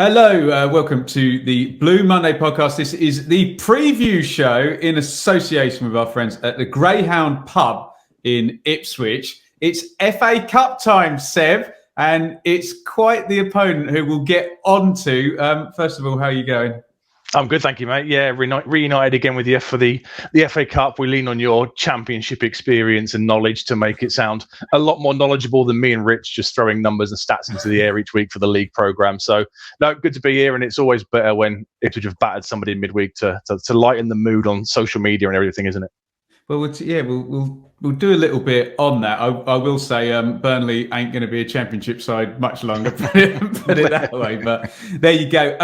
Hello, welcome to the Blue Monday podcast. This is the preview show in association with our friends at the Greyhound Pub in Ipswich. It's FA Cup time, Seb, and it's quite the opponent who we'll get onto. First of all, how are you going? I'm good, thank you, mate. Yeah, reunited again with you for the FA Cup. We lean on your championship experience and knowledge to make it sound a lot more knowledgeable than me and Rich just throwing numbers and stats into the air each week for the league programme. So, no, good to be here, and it's always better when Ipswich have battered somebody in midweek to lighten the mood on social media and everything, isn't it? Well, we'll do a little bit on that. I will say Burnley ain't going to be a championship side much longer, put it that way. But there you go.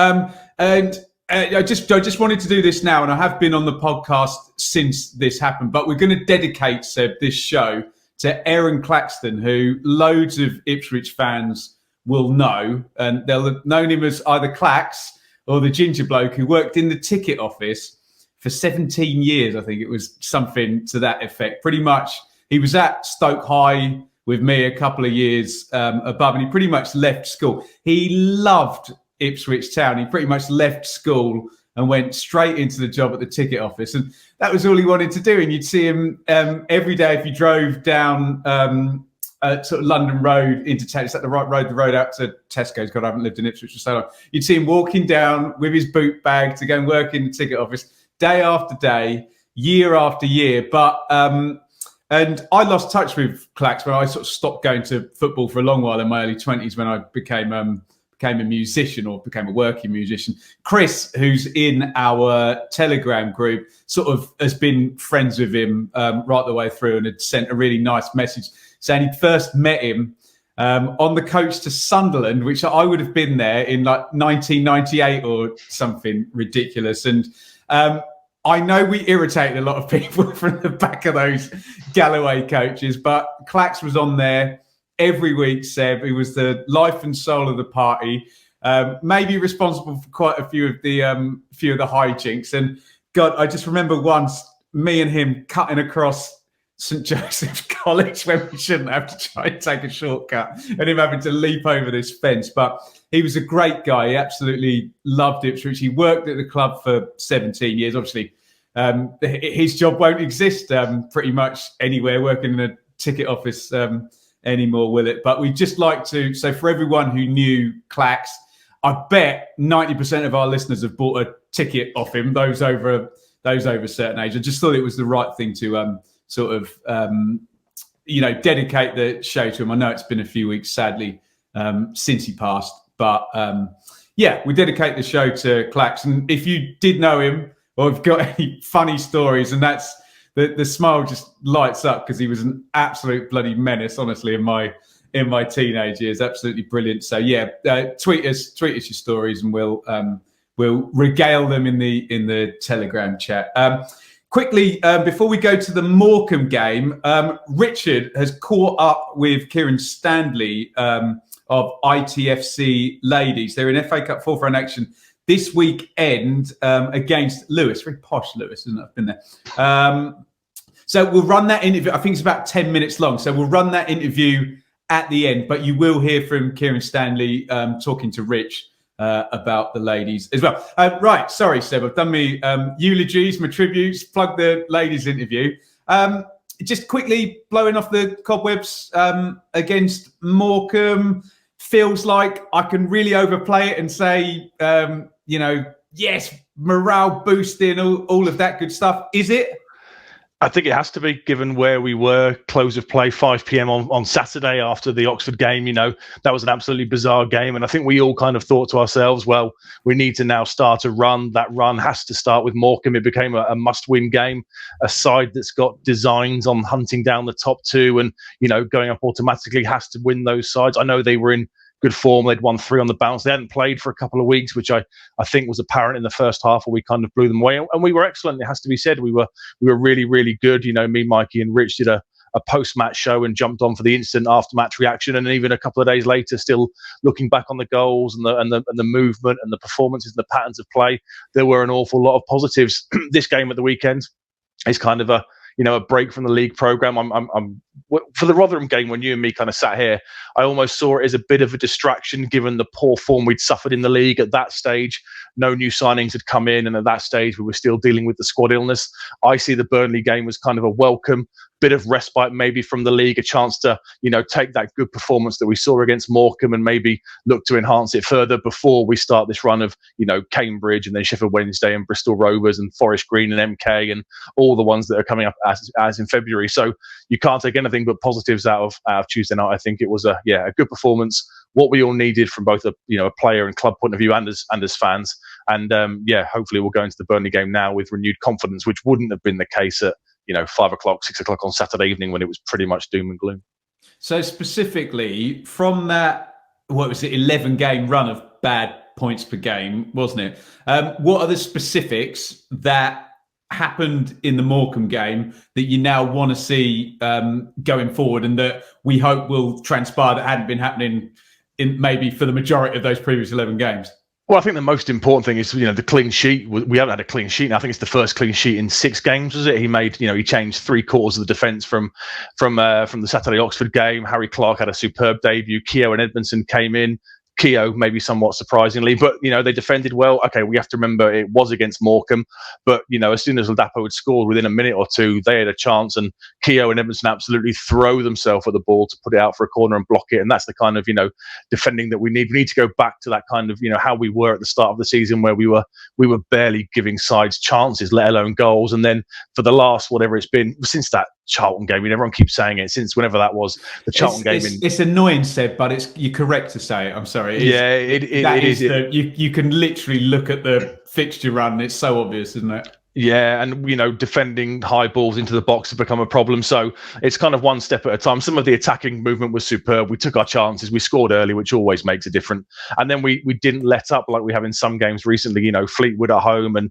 I just wanted to do this now, and I have been on the podcast since this happened, but we're going to dedicate, Seb, this show to Aaron Claxton, who loads of Ipswich fans will know, and they'll have known him as either Clax or the ginger bloke who worked in the ticket office for 17 years. I think it was something to that effect. Pretty much, he was at Stoke High with me a couple of years above, and he pretty much left school. He loved Ipswich Town. He pretty much left school and went straight into the job at the ticket office, and that was all he wanted to do. And you'd see him every day if you drove down sort of London Road into town. Is that the right road? The road out to Tesco's. God, I haven't lived in Ipswich for so long. You'd see him walking down with his boot bag to go and work in the ticket office day after day, year after year. But and I lost touch with Clax when I sort of stopped going to football for a long while in my early 20s when I became a musician or became a working musician. Chris, who's in our Telegram group, sort of has been friends with him right the way through and had sent a really nice message saying he first met him on the coach to Sunderland, which I would have been there in like 1998 or something ridiculous. And I know we irritated a lot of people from the back of those Galloway coaches, but Clax was on there every week, Seb. He was the life and soul of the party, maybe responsible for quite a few of the hijinks. And God, I just remember once me and him cutting across St Joseph's College when we shouldn't have to try and take a shortcut, and him having to leap over this fence. But he was a great guy. He absolutely loved Ipswich. He worked at the club for 17 years. Obviously, his job won't exist pretty much anywhere working in a ticket office anymore, will it? But we'd just like to, so for everyone who knew Clax, I bet 90% of our listeners have bought a ticket off him, those over a certain age. I just thought it was the right thing to dedicate the show to him. I know it's been a few weeks, sadly, since he passed, but we dedicate the show to Clax. And if you did know him or have got any funny stories, and that's the smile just lights up because he was an absolute bloody menace, honestly, in my teenage years. Absolutely brilliant. So tweet us your stories, and we'll regale them in the Telegram chat. Quickly, before we go to the Morecambe game, Richard has caught up with Kieren Standley of ITFC Ladies. They're in FA Cup fourth round action this weekend against Lewes. Very posh Lewes, isn't it? I've been there. So we'll run that interview. I think it's about 10 minutes long. So we'll run that interview at the end, but you will hear from Kieren Standley talking to Rich about the ladies as well. Right. Sorry, Seb. I've done my eulogies, my tributes, plug the ladies interview. Just quickly blowing off the cobwebs against Morecambe. Feels like I can really overplay it and say, yes, morale boosting, all of that good stuff. Is it? I think it has to be, given where we were. Close of play 5 p.m. on Saturday after the Oxford game. That was an absolutely bizarre game, and I think we all kind of thought to ourselves, well, we need to now start a run. That run has to start with Morecambe. It became a must-win game, a side that's got designs on hunting down the top two and going up automatically has to win those sides. I know they were in good form. They'd won 3 on the bounce. They hadn't played for a couple of weeks, which I think was apparent in the first half, where we kind of blew them away. And we were excellent. It has to be said. We were really, really good. Me, Mikey, and Rich did a post-match show and jumped on for the instant after-match reaction. And even a couple of days later, still looking back on the goals and the movement and the performances and the patterns of play, there were an awful lot of positives. This game at the weekend is kind of a break from the league program. I'm for the Rotherham game, when you and me kind of sat here, I almost saw it as a bit of a distraction given the poor form we'd suffered in the league at that stage. No new signings had come in, and at that stage we were still dealing with the squad illness. I see the Burnley game was kind of a welcome bit of respite maybe from the league, a chance to, take that good performance that we saw against Morecambe and maybe look to enhance it further before we start this run of, Cambridge and then Sheffield Wednesday and Bristol Rovers and Forest Green and MK and all the ones that are coming up as in February. So you can't take anything but positives out of Tuesday night. I think it was a good performance, what we all needed from both a player and club point of view and as fans. And hopefully we'll go into the Burnley game now with renewed confidence, which wouldn't have been the case at 5 o'clock, 6 o'clock on Saturday evening when it was pretty much doom and gloom. So specifically from that, 11 game run of bad points per game, wasn't it? What are the specifics that happened in the Morecambe game that you now want to see going forward and that we hope will transpire that hadn't been happening in maybe for the majority of those previous 11 games? Well, I think the most important thing is, the clean sheet. We haven't had a clean sheet. I think it's the first clean sheet in 6 games, was it? He made, he changed 3/4 of the defence from the Saturday Oxford game. Harry Clark had a superb debut. Kieren and Edmondson came in. Keogh, maybe somewhat surprisingly, but they defended well. Okay, we have to remember it was against Morecambe, but as soon as Ladapo had scored within a minute or two, they had a chance, and Keogh and Edmondson absolutely throw themselves at the ball to put it out for a corner and block it. And that's the kind of defending that we need. We need to go back to that kind of how we were at the start of the season, where we were barely giving sides chances, let alone goals. And then for the last whatever it's been since that Charlton game, everyone keeps saying it, since whenever that was, the Charlton game. It's annoying, Seb, but you're correct to say it. I'm sorry. It is. You can literally look at the fixture run and it's so obvious, isn't it? Yeah, and defending high balls into the box has become a problem. So it's kind of one step at a time. Some of the attacking movement was superb. We took our chances. We scored early, which always makes a difference. And then we didn't let up like we have in some games recently. Fleetwood at home and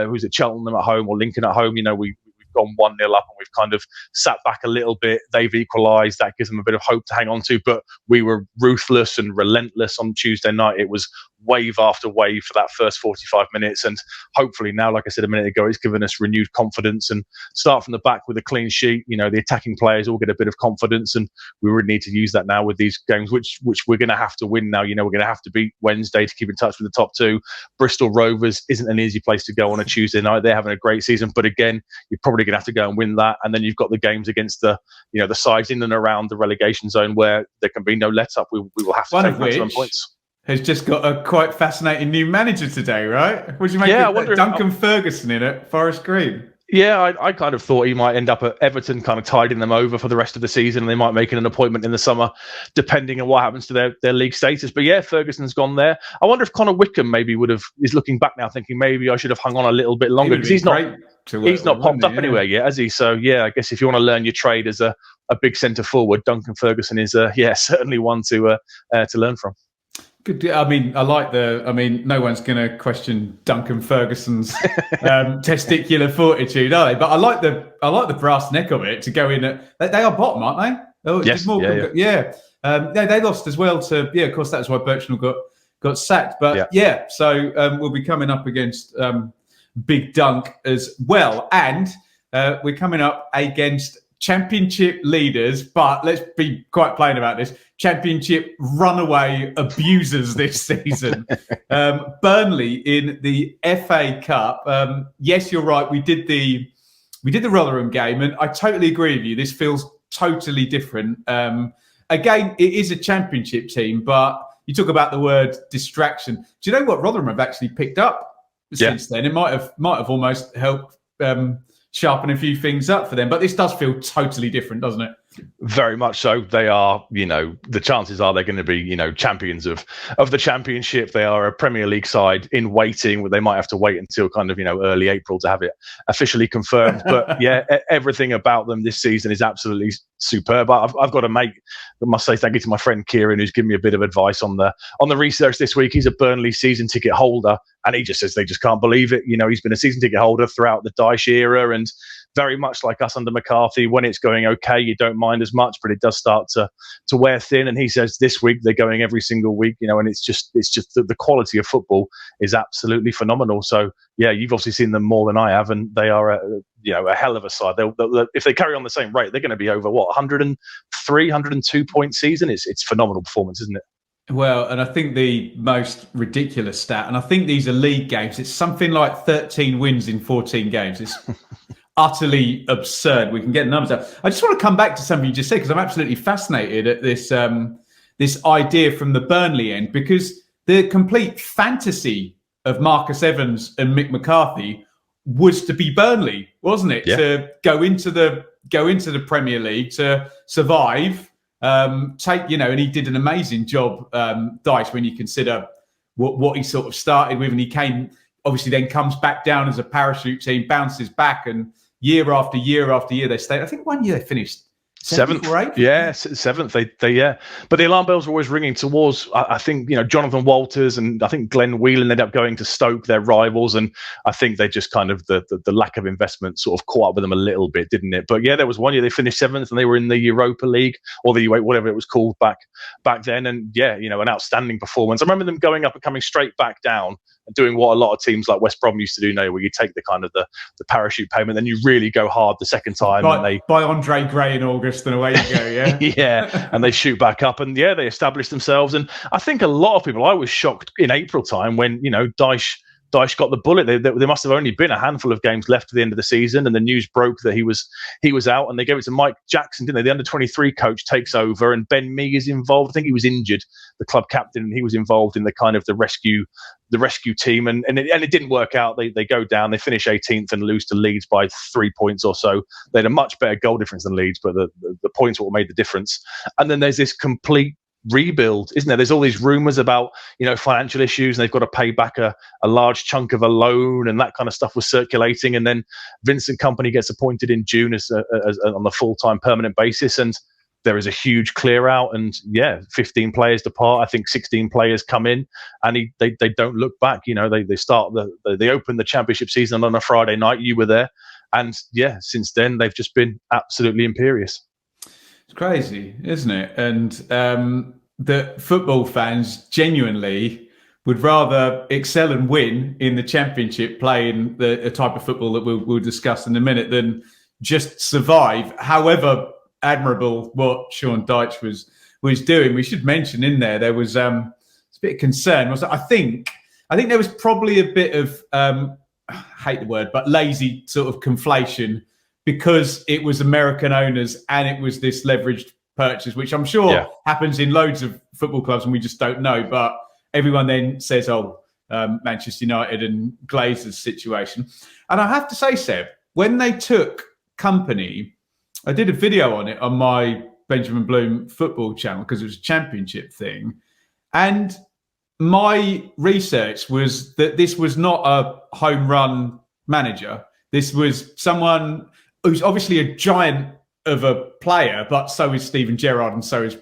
who's it, Cheltenham at home or Lincoln at home. We've gone 1-0 up and we've kind of sat back a little bit. They've equalised. That gives them a bit of hope to hang on to. But we were ruthless and relentless on Tuesday night. It was wave after wave for that first 45 minutes. And hopefully now, like I said a minute ago, it's given us renewed confidence and start from the back with a clean sheet. The attacking players all get a bit of confidence, and we really need to use that now with these games, which we're going to have to win now. We're going to have to beat Wednesday to keep in touch with the top 2. Bristol Rovers isn't an easy place to go on a Tuesday night. They're having a great season, but again, you're probably going to have to go and win that. And then you've got the games against the sides in and around the relegation zone where there can be no let up. We will have to take maximum points. Has just got a quite fascinating new manager today, right? What do you make of Duncan Ferguson in at Forest Green? Yeah, I kind of thought he might end up at Everton, kind of tiding them over for the rest of the season, and they might make an appointment in the summer, depending on what happens to their league status. But yeah, Ferguson's gone there. I wonder if Connor Wickham maybe is looking back now, thinking maybe I should have hung on a little bit longer, because he's not popped up anywhere yet, has he? So yeah, I guess if you want to learn your trade as a big centre forward, Duncan Ferguson is certainly one to learn from. Good. I mean, no one's going to question Duncan Ferguson's testicular fortitude, are they? But I like the brass neck of it to go in. They are bottom, aren't they? Oh, yes. They lost as well to. Yeah, of course, that's why Birchnell got sacked. But so we'll be coming up against Big Dunk as well, and we're coming up against Championship leaders, but let's be quite plain about this. Championship runaway abusers this season. Burnley in the FA Cup. Yes, you're right. We did the Rotherham game, and I totally agree with you. This feels totally different. Again, it is a Championship team, but you talk about the word distraction. Do you know what Rotherham have actually picked up since then? It might have almost helped sharpen a few things up for them, but this does feel totally different, doesn't it? Very much so. They are, the chances are they're going to be, champions of the Championship. They are a Premier League side in waiting. They might have to wait until kind of, early April to have it officially confirmed. But yeah, everything about them this season is absolutely superb. I've got to I must say thank you to my friend Kieren, who's given me a bit of advice on the research this week. He's a Burnley season ticket holder, and he just says they just can't believe it. He's been a season ticket holder throughout the Dyche era, and very much like us under McCarthy. When it's going okay, you don't mind as much, but it does start to wear thin. And he says this week they're going every single week, and it's just the quality of football is absolutely phenomenal. So yeah, you've obviously seen them more than I have, and they are a hell of a side. They'll, if they carry on the same rate, they're going to be over 103, 102 point season. It's phenomenal performance, isn't it? Well, and I think the most ridiculous stat, and I think these are league games, it's something like 13 wins in 14 games. It's utterly absurd. We can get the numbers out. I just want to come back to something you just said, because I'm absolutely fascinated at this this idea from the Burnley end, because the complete fantasy of Marcus Evans and Mick McCarthy was to be Burnley, wasn't it? Yeah. To go into the Premier League, to survive. And he did an amazing job, Dyche, when you consider what he sort of started with, and he came, obviously then comes back down as a parachute team, bounces back, and year after year after year they stayed. I think one year they finished seventh or eighth. Yeah, seventh. They but the alarm bells were always ringing towards, I think, Jonathan Walters, and I think Glenn Whelan ended up going to Stoke, their rivals, and I think they just kind of the lack of investment sort of caught up with them a little bit, didn't it? But yeah, there was one year they finished seventh and they were in the Europa League, or the whatever it was called back then, and yeah, an outstanding performance. I remember them going up and coming straight back down and doing what a lot of teams like West Brom used to do now, where you take the kind of the parachute payment, then you really go hard the second time. By Andre Gray in August, and away you go, yeah? Yeah, and they shoot back up, and yeah, they established themselves. And I think a lot of people, I was shocked in April time when, Dyche got the bullet. There must have only been a handful of games left at the end of the season, and the news broke that he was out, and they gave it to Mike Jackson, didn't they? The under-23 coach takes over, and Ben Mee is involved. I think he was injured, the club captain, and he was involved in the kind of the rescue team, and it didn't work out. They go down, they finish 18th and lose to Leeds by 3 points or so. They had a much better goal difference than Leeds, but the points were what made the difference. And then there's this complete rebuild, isn't there? There's all these rumours about financial issues, and they've got to pay back a large chunk of a loan, and that kind of stuff was circulating. And then Vincent Kompany gets appointed in June as on the full-time permanent basis, and there is a huge clear out, and 15 players depart. I think 16 players come in, and they don't look back. They start they open the championship season on a Friday night. You were there, and since then they've just been absolutely imperious. It's crazy, isn't it? And the football fans genuinely would rather excel and win in the championship, playing the type of football that we'll discuss in a minute, than just survive. However admirable what Sean Dyche was doing. We should mention in there was a bit of concern. I think there was probably a bit of I hate the word, but lazy sort of conflation, because it was American owners and it was this leveraged purchase, which I'm sure happens in loads of football clubs and we just don't know. But everyone then says, Manchester United and Glazer's situation. And I have to say, Seb, when they took Kompany, I did a video on it on my Benjamin Bloom football channel, because it was a championship thing. And my research was that this was not a home run manager. This was someone who's obviously a giant of a player, but so is Steven Gerrard, and so is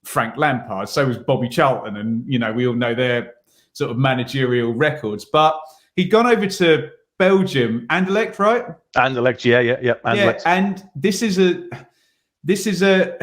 Frank Lampard, so is Bobby Charlton, and we all know their sort of managerial records. But he'd gone over to Belgium, Anderlecht, right? Anderlecht, yeah. Anderlecht. Yeah, and this is a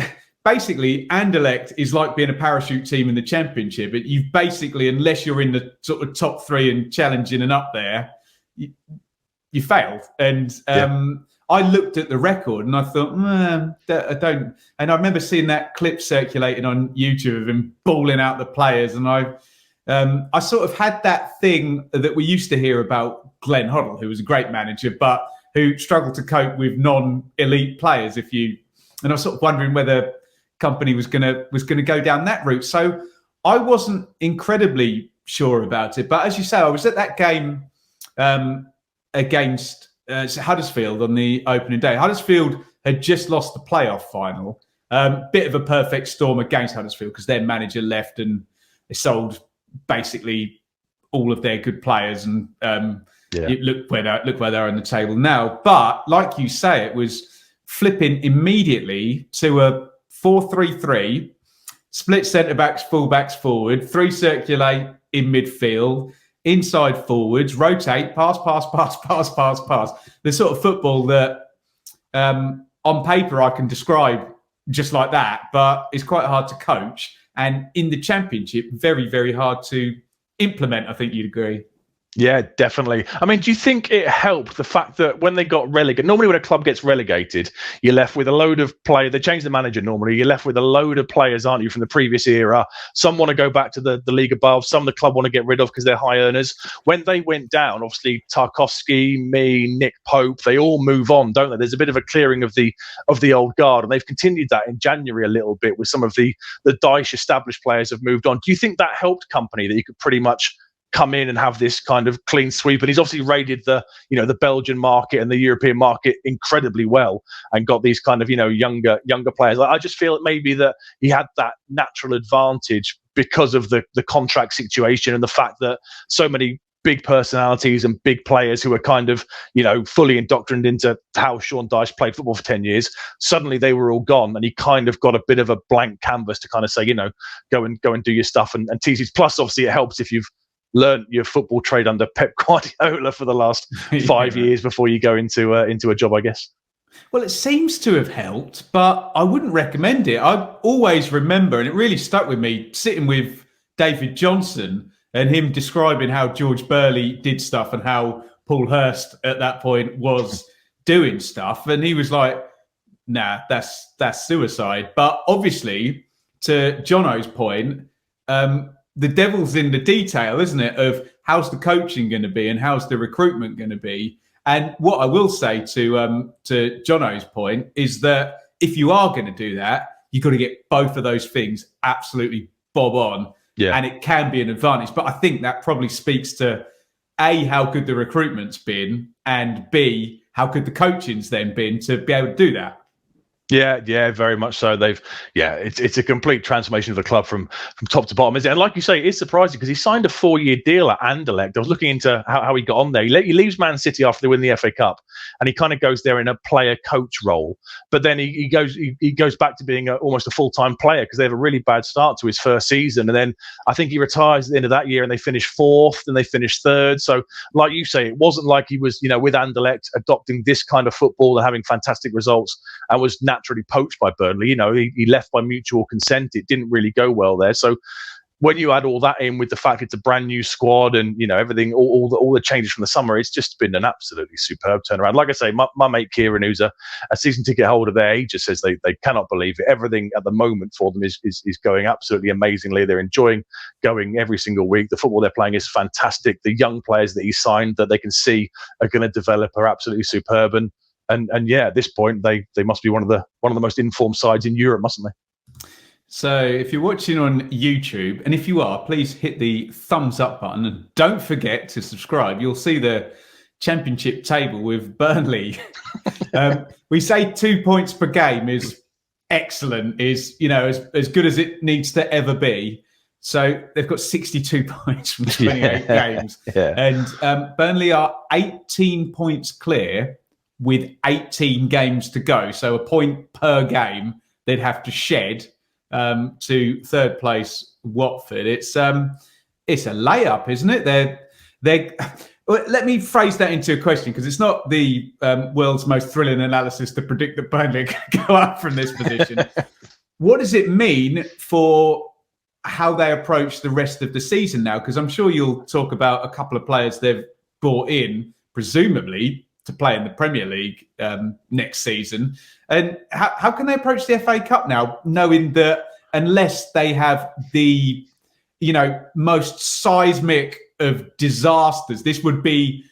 basically Anderlecht is like being a parachute team in the championship. But you've basically, unless you're in the sort of top three and challenging and up there, you failed. And I looked at the record and I thought, I don't. And I remember seeing that clip circulating on YouTube of him bawling out the players. And I sort of had that thing that we used to hear about Glenn Hoddle, who was a great manager, but who struggled to cope with non-elite players. And I was sort of wondering whether Kompany was gonna go down that route. So I wasn't incredibly sure about it. But as you say, I was at that game against Huddersfield on the opening day. Huddersfield had just lost the playoff final. Bit of a perfect storm against Huddersfield, because their manager left and they sold basically all of their good players, and look where they're on the table now. But like you say, it was flipping immediately to a 4-3-3, split centre backs, full backs forward, three circulate in midfield, inside forwards, rotate, pass. The sort of football that on paper I can describe just like that, but it's quite hard to coach. And in the Championship, very, very hard to implement, I think you'd agree. Yeah, definitely. I mean, do you think it helped the fact that when they got relegated, normally when a club gets relegated, you're left with a load of players. They change the manager normally. You're left with a load of players, aren't you, from the previous era? Some want to go back to the league above. Some the club want to get rid of because they're high earners. When they went down, obviously Tarkowski, me, Nick Pope, they all move on, don't they? There's a bit of a clearing of the old guard, and they've continued that in January a little bit with some of the Dyche established players have moved on. Do you think that helped Kompany, that you could pretty much come in and have this kind of clean sweep? And he's obviously raided the Belgian market and the European market incredibly well, and got these kind of younger players. I just feel maybe that he had that natural advantage because of the contract situation and the fact that so many big personalities and big players who were kind of fully indoctrinated into how Sean Dyche played football for 10 years, suddenly they were all gone, and he kind of got a bit of a blank canvas to kind of say, go and do your stuff and tease it. Plus obviously it helps if you've learned your football trade under Pep Guardiola for the last 5 years before you go into a job, I guess. Well, it seems to have helped, but I wouldn't recommend it. I always remember, and it really stuck with me, sitting with David Johnson and him describing how George Burley did stuff and how Paul Hurst at that point was doing stuff. And he was like, nah, that's suicide. But obviously, to Jono's point, the devil's in the detail, isn't it, of how's the coaching going to be and how's the recruitment going to be. And what I will say to Jono's point is that if you are going to do that, you've got to get both of those things absolutely bob on. Yeah. And it can be an advantage. But I think that probably speaks to A, how good the recruitment's been, and B, how good the coaching's then been to be able to do that. Yeah, very much so. It's a complete transformation of the club from top to bottom, isn't it? And like you say, it's surprising because he signed a 4-year deal at Anderlecht. I was looking into how he got on there. He leaves Man City after they win the FA Cup, and he kind of goes there in a player coach role. But then he goes back to being almost a full-time player because they have a really bad start to his first season. And then I think he retires at the end of that year, and they finish 4th, and they finish 3rd. So like you say, it wasn't like he was with Anderlecht adopting this kind of football and having fantastic results and was naturally poached by Burnley. He left by mutual consent. It didn't really go well there. So when you add all that in with the fact it's a brand new squad and everything, all the changes from the summer, it's just been an absolutely superb turnaround. Like I say, my mate Kieren, who's a season ticket holder there, he just says they cannot believe it. Everything at the moment for them is going absolutely amazingly. They're enjoying going every single week. The football they're playing is fantastic. The young players that he signed that they can see are going to develop are absolutely superb. And yeah, at this point, they must be one of the most informed sides in Europe, mustn't they? So if you're watching on YouTube, and if you are, please hit the thumbs up button and don't forget to subscribe. You'll see the Championship table with Burnley. We say 2 points per game is excellent, is as good as it needs to ever be. So they've got 62 points from 28 games, and Burnley are 18 points clear with 18 games to go. So a point per game they'd have to shed to third place Watford. It's a layup, isn't it? They're let me phrase that into a question, because it's not the world's most thrilling analysis to predict that Burnley can go up from this position. What does it mean for how they approach the rest of the season now? Because I'm sure you'll talk about a couple of players they've brought in, presumably, to play in the Premier League next season. And how can they approach the FA Cup now, knowing that unless they have the most seismic of disasters, this would be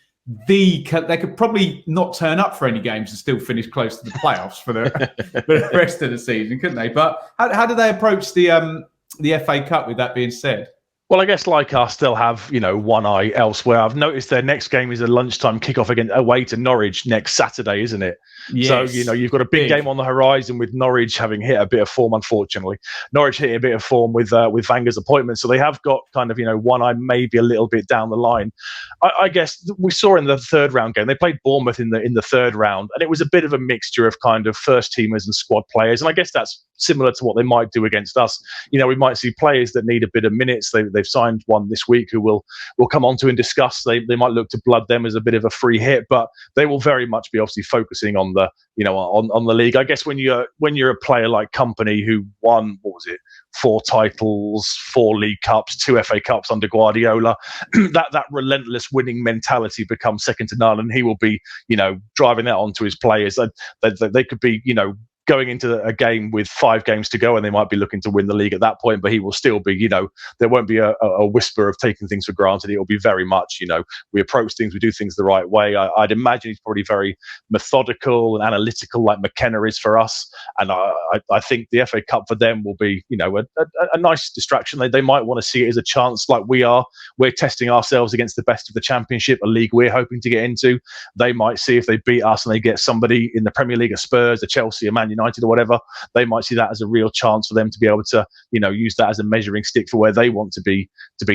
they could probably not turn up for any games and still finish close to the playoffs for the rest of the season, couldn't they? But how do they approach the FA Cup, with that being said? Well, I guess like us, they'll have, one eye elsewhere. I've noticed their next game is a lunchtime kickoff away to Norwich next Saturday, isn't it? Yes. So, you've got a big game on the horizon with Norwich having hit a bit of form, unfortunately. Norwich hit a bit of form with Wenger's appointment. So they have got kind of, one eye maybe a little bit down the line. I guess we saw in the third round game, they played Bournemouth in the third round, and it was a bit of a mixture of kind of first teamers and squad players. And I guess that's similar to what they might do against us. You know, we might see players that need a bit of minutes. They've signed one this week who we'll come on to and discuss. They might look to blood them as a bit of a free hit, but they will very much be obviously focusing on the, you know, on the league. I guess when you're a player like Kompany who won, what was it, 4 titles, 4 League Cups, 2 FA Cups under Guardiola, that relentless winning mentality becomes second to none, and he will be, you know, driving that onto his players. They could be, you know, going into a game with 5 games to go and they might be looking to win the league at that point, but he will still be, you know, there won't be a whisper of taking things for granted. It will be very much, you know, we approach things, we do things the right way. I'd imagine he's probably very methodical and analytical like McKenna is for us. And I think the FA Cup for them will be, you know, a nice distraction. They might want to see it as a chance like we are. We're testing ourselves against the best of the Championship, a league we're hoping to get into. They might see if they beat us and they get somebody in the Premier League, a Spurs, a Chelsea, a Man United or whatever, they might see that as a real chance for them to be able to, you know, use that as a measuring stick for where they want to be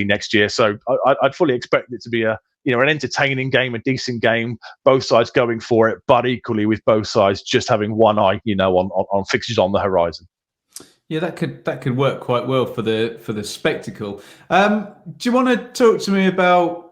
next year. So I'd fully expect it to be an entertaining game, a decent game, both sides going for it, but equally with both sides just having one eye, you know, on fixtures on the horizon. Yeah, that could work quite well for the spectacle. Do you want to talk to me about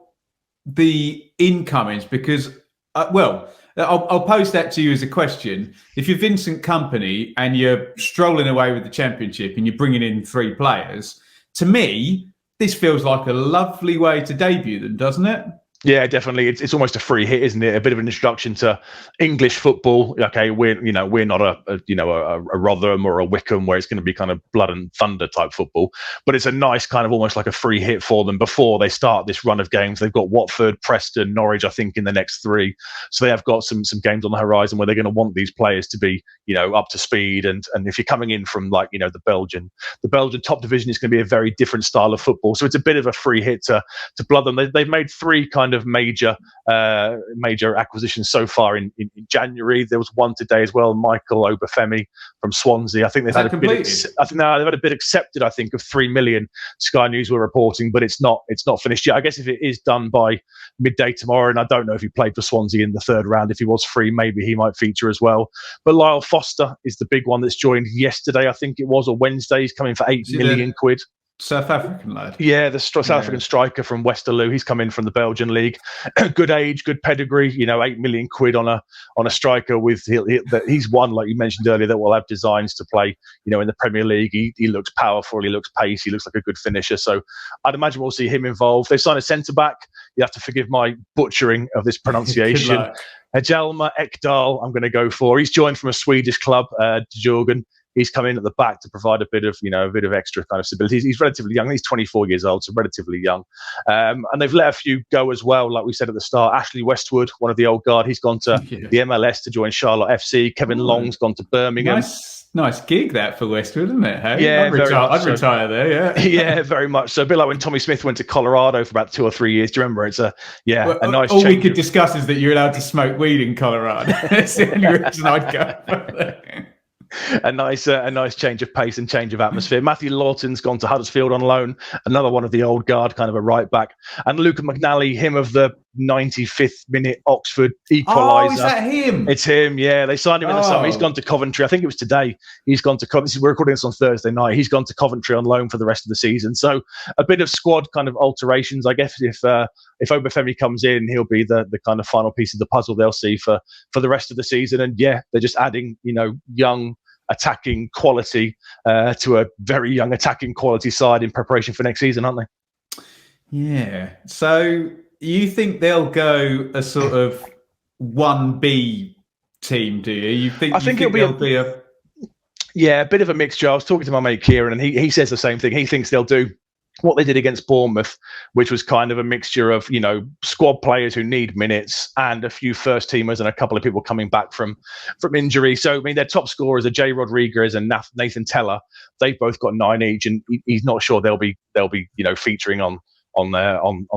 the incomings? Because I'll pose that to you as a question. If you're Vincent Kompany and you're strolling away with the Championship and you're bringing in 3 players, to me, this feels like a lovely way to debut them, doesn't it? Yeah, definitely. It's almost a free hit, isn't it? A bit of an introduction to English football. Okay, we're not a Rotherham or a Wickham where it's going to be kind of blood and thunder type football, but it's a nice kind of almost like a free hit for them before they start this run of games. They've got Watford, Preston, Norwich, I think, in the next 3, so they have got some games on the horizon where they're going to want these players to be, you know, up to speed. And if you're coming in from, like, you know, the Belgian top division is going to be a very different style of football. So it's a bit of a free hit to blood them. They've made 3 kind of major acquisitions so far in January. There was one today as well, Michael Obafemi from Swansea. I think they've had a bid. They've had a bid accepted, I think, of 3 million. Sky News were reporting, but it's not finished yet. I guess if it is done by midday tomorrow, and I don't know if he played for Swansea in the 3rd round, if he was free, maybe he might feature as well. But Lyle Foster is the big one that's joined yesterday, I think it was, or Wednesday. He's coming for 8 million quid. South African lad. Yeah, the South African striker from Westerlo. He's come in from the Belgian league. Good age, good pedigree. You know, 8 million quid on a striker with he's one, like you mentioned earlier, that will have designs to play, you know, in the Premier League. He looks powerful. He looks pace. He looks like a good finisher. So I'd imagine we'll see him involved. They've signed a centre back. You have to forgive my butchering of this pronunciation. Hjalmar Ekdal. I'm going to go for. He's joined from a Swedish club, Djurgården. He's come in at the back to provide a bit of extra kind of stability. He's relatively young. He's 24 years old, so relatively young. And they've let a few go as well, like we said at the start. Ashley Westwood, one of the old guard, he's gone to the MLS to join Charlotte FC. Kevin Long's gone to Birmingham. Nice gig that for Westwood, isn't it? Hey? Yeah, I'd retire there. Yeah, yeah, very much so. A bit like when Tommy Smith went to Colorado for about 2 or 3 years. Do you remember? It's a nice. All we could discuss is that you're allowed to smoke weed in Colorado. That's the only reason I'd go. A nice change of pace and change of atmosphere. Matthew Lawton's gone to Huddersfield on loan, another one of the old guard, kind of a right back. And Luca McNally, him of the 95th minute Oxford equaliser. Oh, is that him? It's him, yeah. They signed him in the summer. He's gone to Coventry. I think it was today. He's gone to Coventry. We're recording this on Thursday night. He's gone to Coventry on loan for the rest of the season. So a bit of squad kind of alterations. I guess if Obafemi comes in, he'll be the kind of final piece of the puzzle they'll see for the rest of the season. And yeah, they're just adding, you know, young attacking quality to a very young attacking quality side in preparation for next season, aren't they? Yeah. So you think they'll go a sort of 1B team, do you? I think it'll be a bit of a mixture. I was talking to my mate Kieren, and he says the same thing. He thinks they'll do what they did against Bournemouth, which was kind of a mixture of, you know, squad players who need minutes and a few first teamers and a couple of people coming back from injury. So, I mean, their top scorers are Jay Rodriguez and Nathan Teller. They've both got 9 each, and he's not sure they'll be you know, featuring on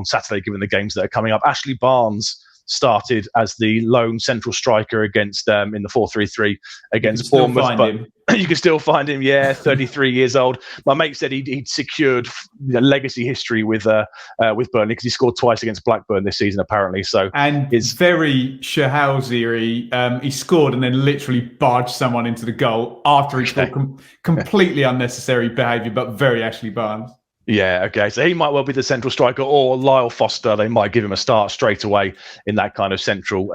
Saturday given the games that are coming up. Ashley Barnes started as the lone central striker against in the 4-3-3 against still Bournemouth. find But him. you can still find him, 33 years old. My mate said he'd secured legacy history with Burnley because he scored twice against Blackburn this season, apparently. So and very Shahouzi. He scored and then literally barged someone into the goal after he scored. Completely unnecessary behaviour, but very Ashley Barnes. Yeah, okay. So he might well be the central striker, or Lyle Foster. They might give him a start straight away in that kind of central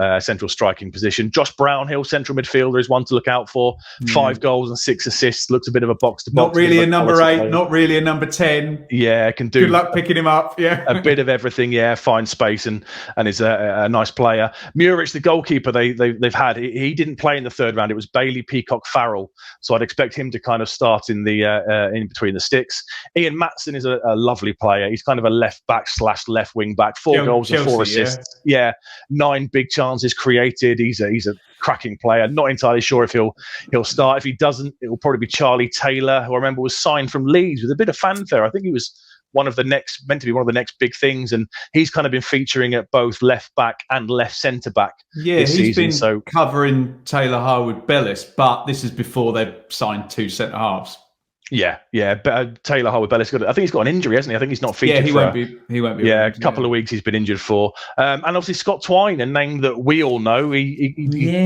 striking position. Josh Brownhill, central midfielder, is one to look out for. 5 goals and 6 assists. Looks a bit of a box to box. Not really a number 8, not really a number 10. Yeah, can do. Good luck picking him up. Yeah, a bit of everything. Yeah, finds space and is a nice player. Muric, the goalkeeper they've had, he didn't play in the third round. It was Bailey Peacock Farrell, so I'd expect him to kind of start in the in between the sticks. Ian Matson is a lovely player. He's kind of a left back / left wing back. 4 goals and 4 assists. Yeah, 9 big chances created. He's a cracking player. Not entirely sure if he'll start. If he doesn't, it will probably be Charlie Taylor, who I remember was signed from Leeds with a bit of fanfare. I think he was meant to be one of the next big things, and he's kind of been featuring at both left back and left centre back. Yeah, he's been covering Taylor Harwood Bellis, but this is before they've signed 2 centre halves. Yeah. But Taylor Harwood Bellis, I think he's got an injury, hasn't he? I think he's not featured. Yeah, he won't be. Yeah, a couple of weeks he's been injured for. And obviously Scott Twine, a name that we all know. He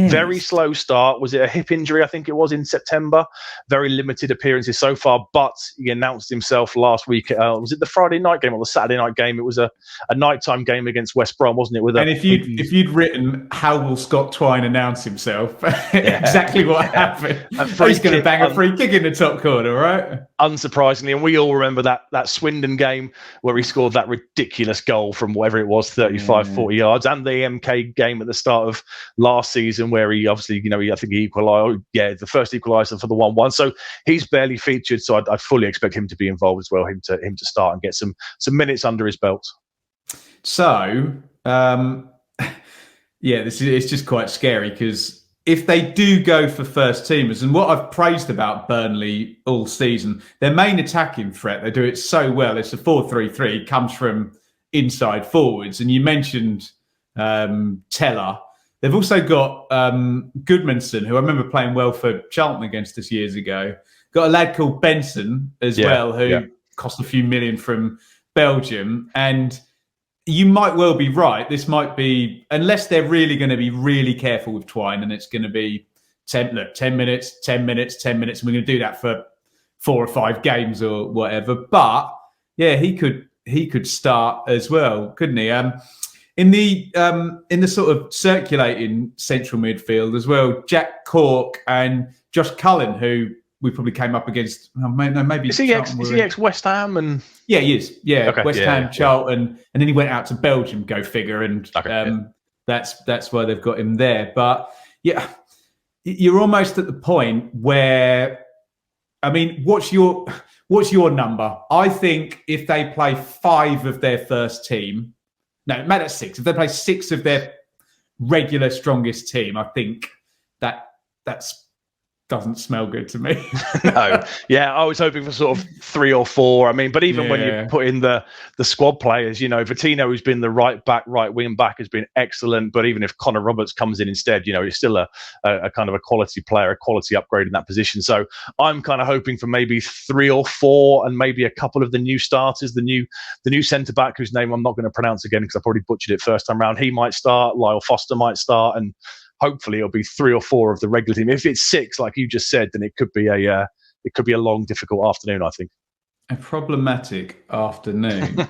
very slow start. Was it a hip injury? I think it was in September. Very limited appearances so far, but he announced himself last week. Was it the Friday night game or the Saturday night game? It was a nighttime game against West Brom, wasn't it? If you'd written, how will Scott Twine announce himself? Exactly what happened. He's going to bang a free kick in the top corner, right? Unsurprisingly, and we all remember that Swindon game where he scored that ridiculous goal from whatever it was, 40 yards, and the MK game at the start of last season where he obviously, I think he equalised. Yeah, the first equaliser for the 1-1. So he's barely featured. So I'd fully expect him to be involved as well. Him to start and get some minutes under his belt. So it's just quite scary because if they do go for first teamers, and what I've praised about Burnley all season, their main attacking threat, they do it so well. It's a 4-3-3, comes from inside forwards. And you mentioned Teller. They've also got Goodmanson, who I remember playing well for Charlton against us years ago. Got a lad called Benson as well, who cost a few million from Belgium. And you might well be right. This might be, unless they're really going to be really careful with Twine, and it's going to be 10 minutes, 10 minutes, 10 minutes, and we're going to do that for 4 or 5 games or whatever. But yeah, he could start as well, couldn't he? In the sort of circulating central midfield as well, Jack Cork and Josh Cullen, who we probably came up against. Maybe is he ex West Ham? And yeah, he is. Yeah, okay. West Ham, Charlton, and then he went out to Belgium. Go figure. And that's why they've got him there. But yeah, you're almost at the point where, I mean, what's your number? I think if they play 5 of their first team, no, it matters 6. If they play 6 of their regular strongest team, I think that's doesn't smell good to me. No. Yeah, I was hoping for sort of 3 or 4. I mean, but even when you put in the squad players, Vitino, who's been the right wing back, has been excellent. But even if Connor Roberts comes in instead, he's still a kind of a quality player, a quality upgrade in that position. So I'm kind of hoping for maybe 3 or 4 and maybe a couple of the new starters, the new centre back whose name I'm not going to pronounce again because I probably butchered it first time round. He might start, Lyle Foster might start, and hopefully it'll be 3 or 4 of the regular team. If it's 6, like you just said, then it could be a long, difficult afternoon, I think. A problematic afternoon.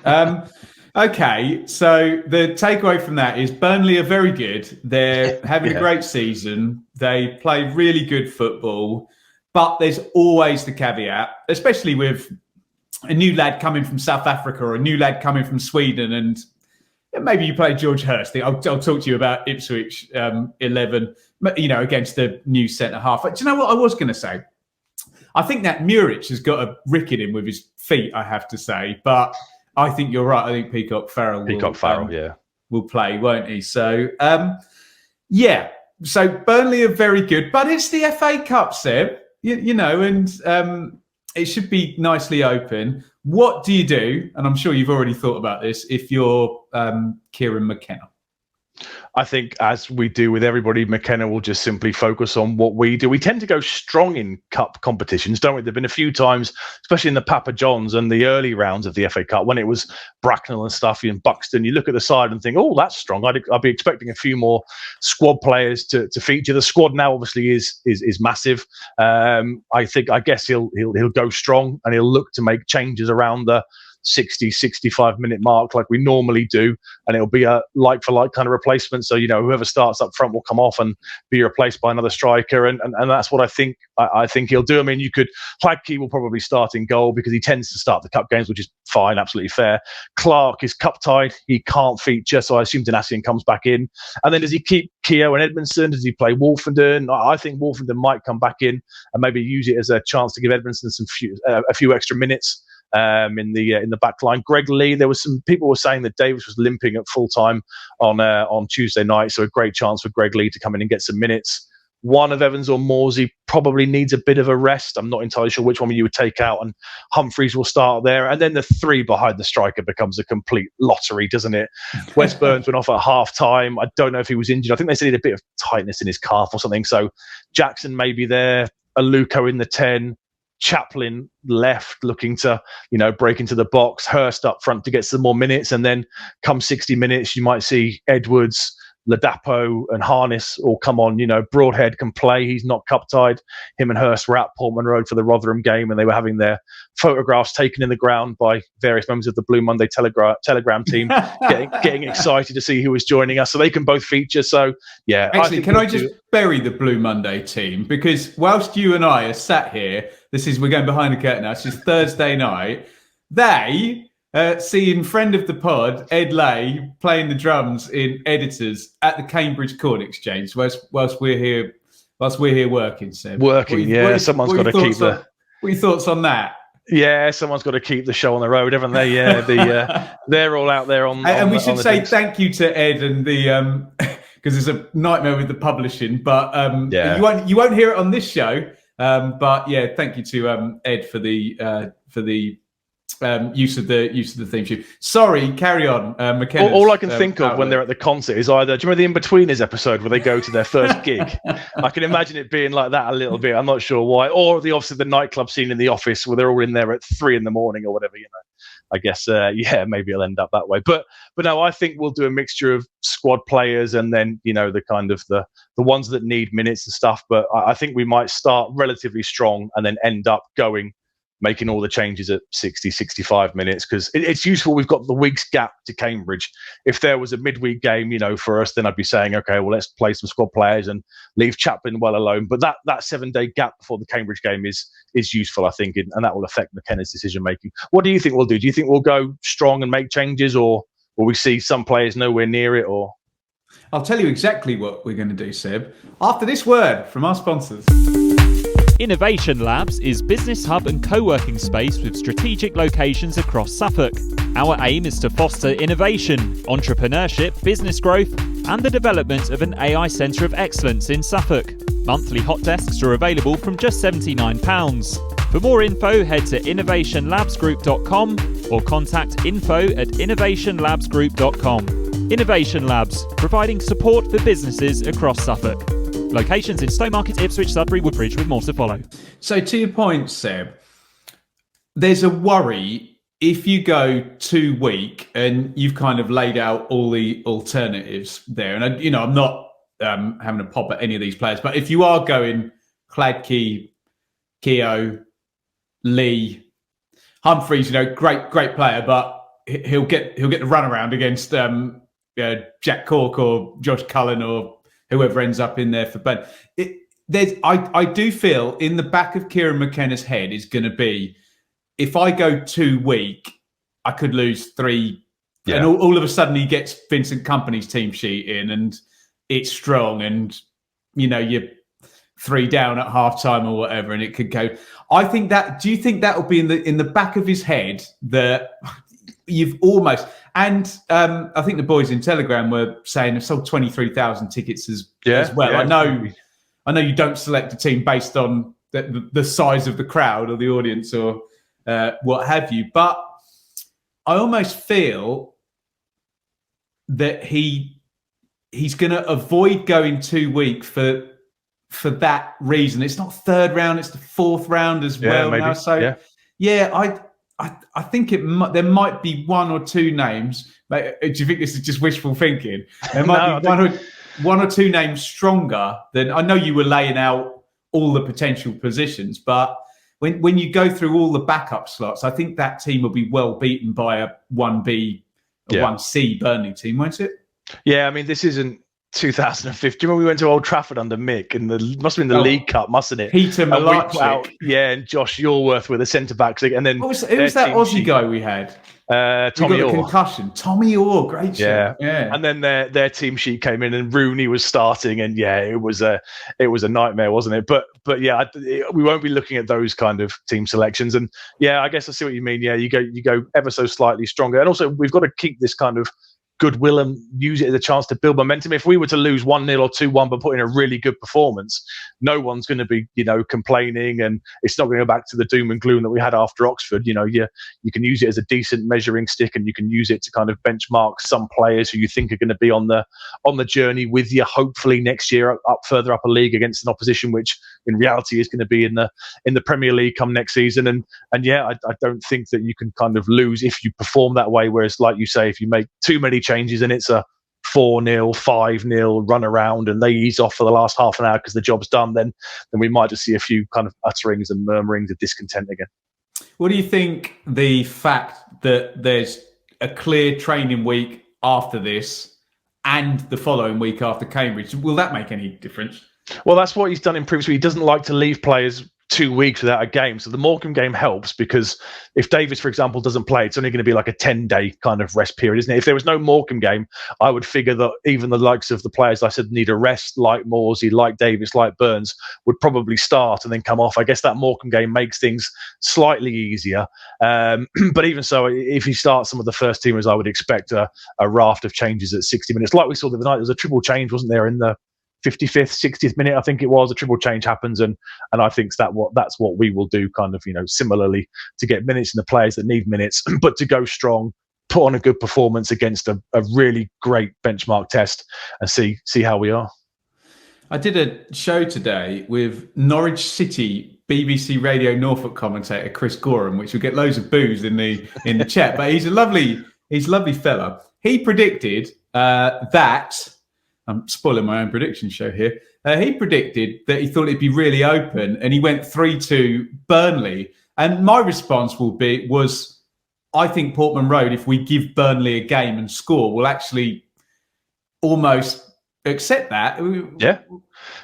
Okay, so the takeaway from that is Burnley are very good. They're having a great season. They play really good football, but there's always the caveat, especially with a new lad coming from South Africa or a new lad coming from Sweden, and maybe you play George Hurst. I'll talk to you about Ipswich 11, against the new centre half. But do you know what I was going to say? I think that Muric has got a rick in him with his feet, I have to say. But I think you're right. I think Peacock Farrell will play, won't he? So, So Burnley are very good. But it's the FA Cup, Seb, and it should be nicely open. What do you do? And I'm sure you've already thought about this if you're Kieren McKenna. I think, as we do with everybody, McKenna will just simply focus on what we do. We tend to go strong in cup competitions, don't we? There have been a few times, especially in the Papa Johns and the early rounds of the FA Cup, when it was Bracknell and Stuffy and Buxton. You look at the side and think, oh, that's strong. I'd be expecting a few more squad players to feature. The squad now obviously is massive. I guess he'll go strong, and he'll look to make changes around the 60-65 minute mark like we normally do, and it'll be a like for like kind of replacement. So whoever starts up front will come off and be replaced by another striker, and that's what I think he'll do. I mean, Hladky will probably start in goal because he tends to start the cup games, which is fine, absolutely fair. Clark is cup tied, he can't feature, so I assume Danassian comes back in. And then does he keep Keogh and Edmondson? Does he play Wolfenden? I think Wolfenden might come back in and maybe use it as a chance to give Edmondson a few extra minutes in the back line. Greg Lee, there was some people were saying that Davis was limping at full time on Tuesday night, so a great chance for Greg Lee to come in and get some minutes. One of Evans or Morsey probably needs a bit of a rest. I'm not entirely sure which one you would take out, and Humphreys will start there. And then the three behind the striker becomes a complete lottery, doesn't it? Wes Burns went off at half time. I don't know if he was injured. I think they said he had a bit of tightness in his calf or something. So Jackson may be there, Aluko in the 10, Chaplin left looking to break into the box, Hurst up front to get some more minutes, and then come 60 minutes you might see Edwards, Ladapo and Harness all come on. Broadhead can play, he's not cup tied. Him and Hurst were at Portman Road for the Rotherham game, and they were having their photographs taken in the ground by various members of the Blue Monday Telegram team, getting excited to see who was joining us, so they can both feature. So yeah, actually, can I just bury the Blue Monday team, because whilst you and I are sat here, we're going behind the curtain now, it's just Thursday night, they seeing friend of the pod, Ed Lay, playing the drums in Editors at the Cambridge Corn Exchange whilst we're here working, Seb. Someone's got to keep what are your thoughts on that? Yeah, someone's got to keep the show on the road, haven't they? Yeah, they're all out there on. And we should say thank you to Ed and the because it's a nightmare with the publishing, but you won't hear it on this show. But yeah, thank you to Ed for the use of the theme tune. Sorry, carry on. All I can think of when they're at the concert is either, do you remember the Inbetweeners episode where they go to their first gig? I can imagine it being like that a little bit. I'm not sure why. Or obviously the nightclub scene in The Office where they're all in there at 3 a.m. or whatever. I guess maybe it'll end up that way. But no, I think we'll do a mixture of squad players and then the kind of the ones that need minutes and stuff. But I think we might start relatively strong and then end up making all the changes at 60-65 minutes, because it's useful. We've got the week's gap to Cambridge. If there was a midweek game for us, then I'd be saying, okay, well, let's play some squad players and leave Chaplin well alone. But that 7-day gap before the Cambridge game is useful, I think, and that will affect McKenna's decision making. What do you think we'll do? Do you think we'll go strong and make changes, or will we see some players nowhere near it? Or I'll tell you exactly what we're going to do, Seb, after this word from our sponsors. Innovation Labs is business hub and co-working space with strategic locations across Suffolk. Our aim is to foster innovation, entrepreneurship, business growth, and the development of an AI centre of excellence in Suffolk. Monthly hot desks are available from just £79. For more info, head to innovationlabsgroup.com or contact info@innovationlabsgroup.com. Innovation Labs, providing support for businesses across Suffolk. Locations in Stowmarket, Ipswich, Sudbury, Woodbridge, with more to follow. So to your point, Seb, there's a worry if you go 2 week and you've kind of laid out all the alternatives there. And, I'm not having a pop at any of these players, but if you are going Hladky, Keogh, Lee, Humphreys, great player, but he'll get the runaround against Jack Cork or Josh Cullen or whoever ends up in there for Ben. I do feel in the back of Kieren McKenna's head is going to be, if I go 2 week, I could lose 3. Yeah. And all of a sudden he gets Vincent Kompany's team sheet in and it's strong and, you're 3 down at half time or whatever, and it could go. Do you think that will be in the back of his head that you've almost, and I think the boys in Telegram were saying they've sold 23,000 tickets as well. Yeah. I know you don't select a team based on the size of the crowd or the audience or what have you, but I almost feel that he he's going to avoid going too weak for that reason. It's not third round; it's the fourth round as well maybe. now. So I think there might be one or two names. Do you think this is just wishful thinking? There might be one or two names stronger than. I know you were laying out all the potential positions, but when you go through all the backup slots, I think that team will be well beaten by a 1B, 1C Burnley team, won't it? Yeah, I mean, this isn't 2015. Do you remember we went to Old Trafford under Mick and must have been the League Cup, mustn't it? Peter Malarchik. And Josh Yorworth were the centre backs, and then who was that Aussie guy we had? Tommy Orr. Concussion. Tommy Orr, great show. Yeah. And then their team sheet came in, and Rooney was starting, and it was a nightmare, wasn't it? But we won't be looking at those kind of team selections. And I guess I see what you mean. Yeah, you go ever so slightly stronger, and also we've got to keep this kind of goodwill and use it as a chance to build momentum. If we were to lose 1-0 or 2-1 but put in a really good performance, no one's going to be complaining, and it's not going to go back to the doom and gloom that we had after Oxford. You can use it as a decent measuring stick, and you can use it to kind of benchmark some players who you think are going to be on the journey with you, hopefully next year further up a league against an opposition which in reality is going to be in the Premier League come next season. And I don't think that you can kind of lose if you perform that way, whereas like you say, if you make too many changes and it's a 4-0, 5-0 run around and they ease off for the last half an hour because the job's done, then we might just see a few kind of utterings and murmurings of discontent again. What do you think the fact that there's a clear training week after this and the following week after Cambridge, will that make any difference? Well, that's what he's done in previous weeks. He doesn't like to leave players 2 weeks without a game. So the Morecambe game helps because if Davis, for example, doesn't play, it's only going to be like a 10-day kind of rest period, isn't it? If there was no Morecambe game, I would figure that even the likes of the players I said need a rest, like Morsey, like Davis, like Burns, would probably start and then come off. I guess that Morecambe game makes things slightly easier. But even so, if he starts some of the first teamers, I would expect a raft of changes at 60 minutes. Like we saw the other night, there was a triple change, wasn't there, in the 55th, 60th minute, I think it was. A triple change happens, and I think that's what we will do, kind of, similarly, to get minutes in the players that need minutes, but to go strong, put on a good performance against a really great benchmark test, and see how we are. I did a show today with Norwich City BBC Radio Norfolk commentator Chris Gorham, which will get loads of boos in the chat, but he's a lovely fella. He predicted that. I'm spoiling my own prediction show here. He predicted that he thought it'd be really open, and he went 3-2 Burnley. And my response was, I think Portman Road, if we give Burnley a game and score, will actually almost accept that. Yeah,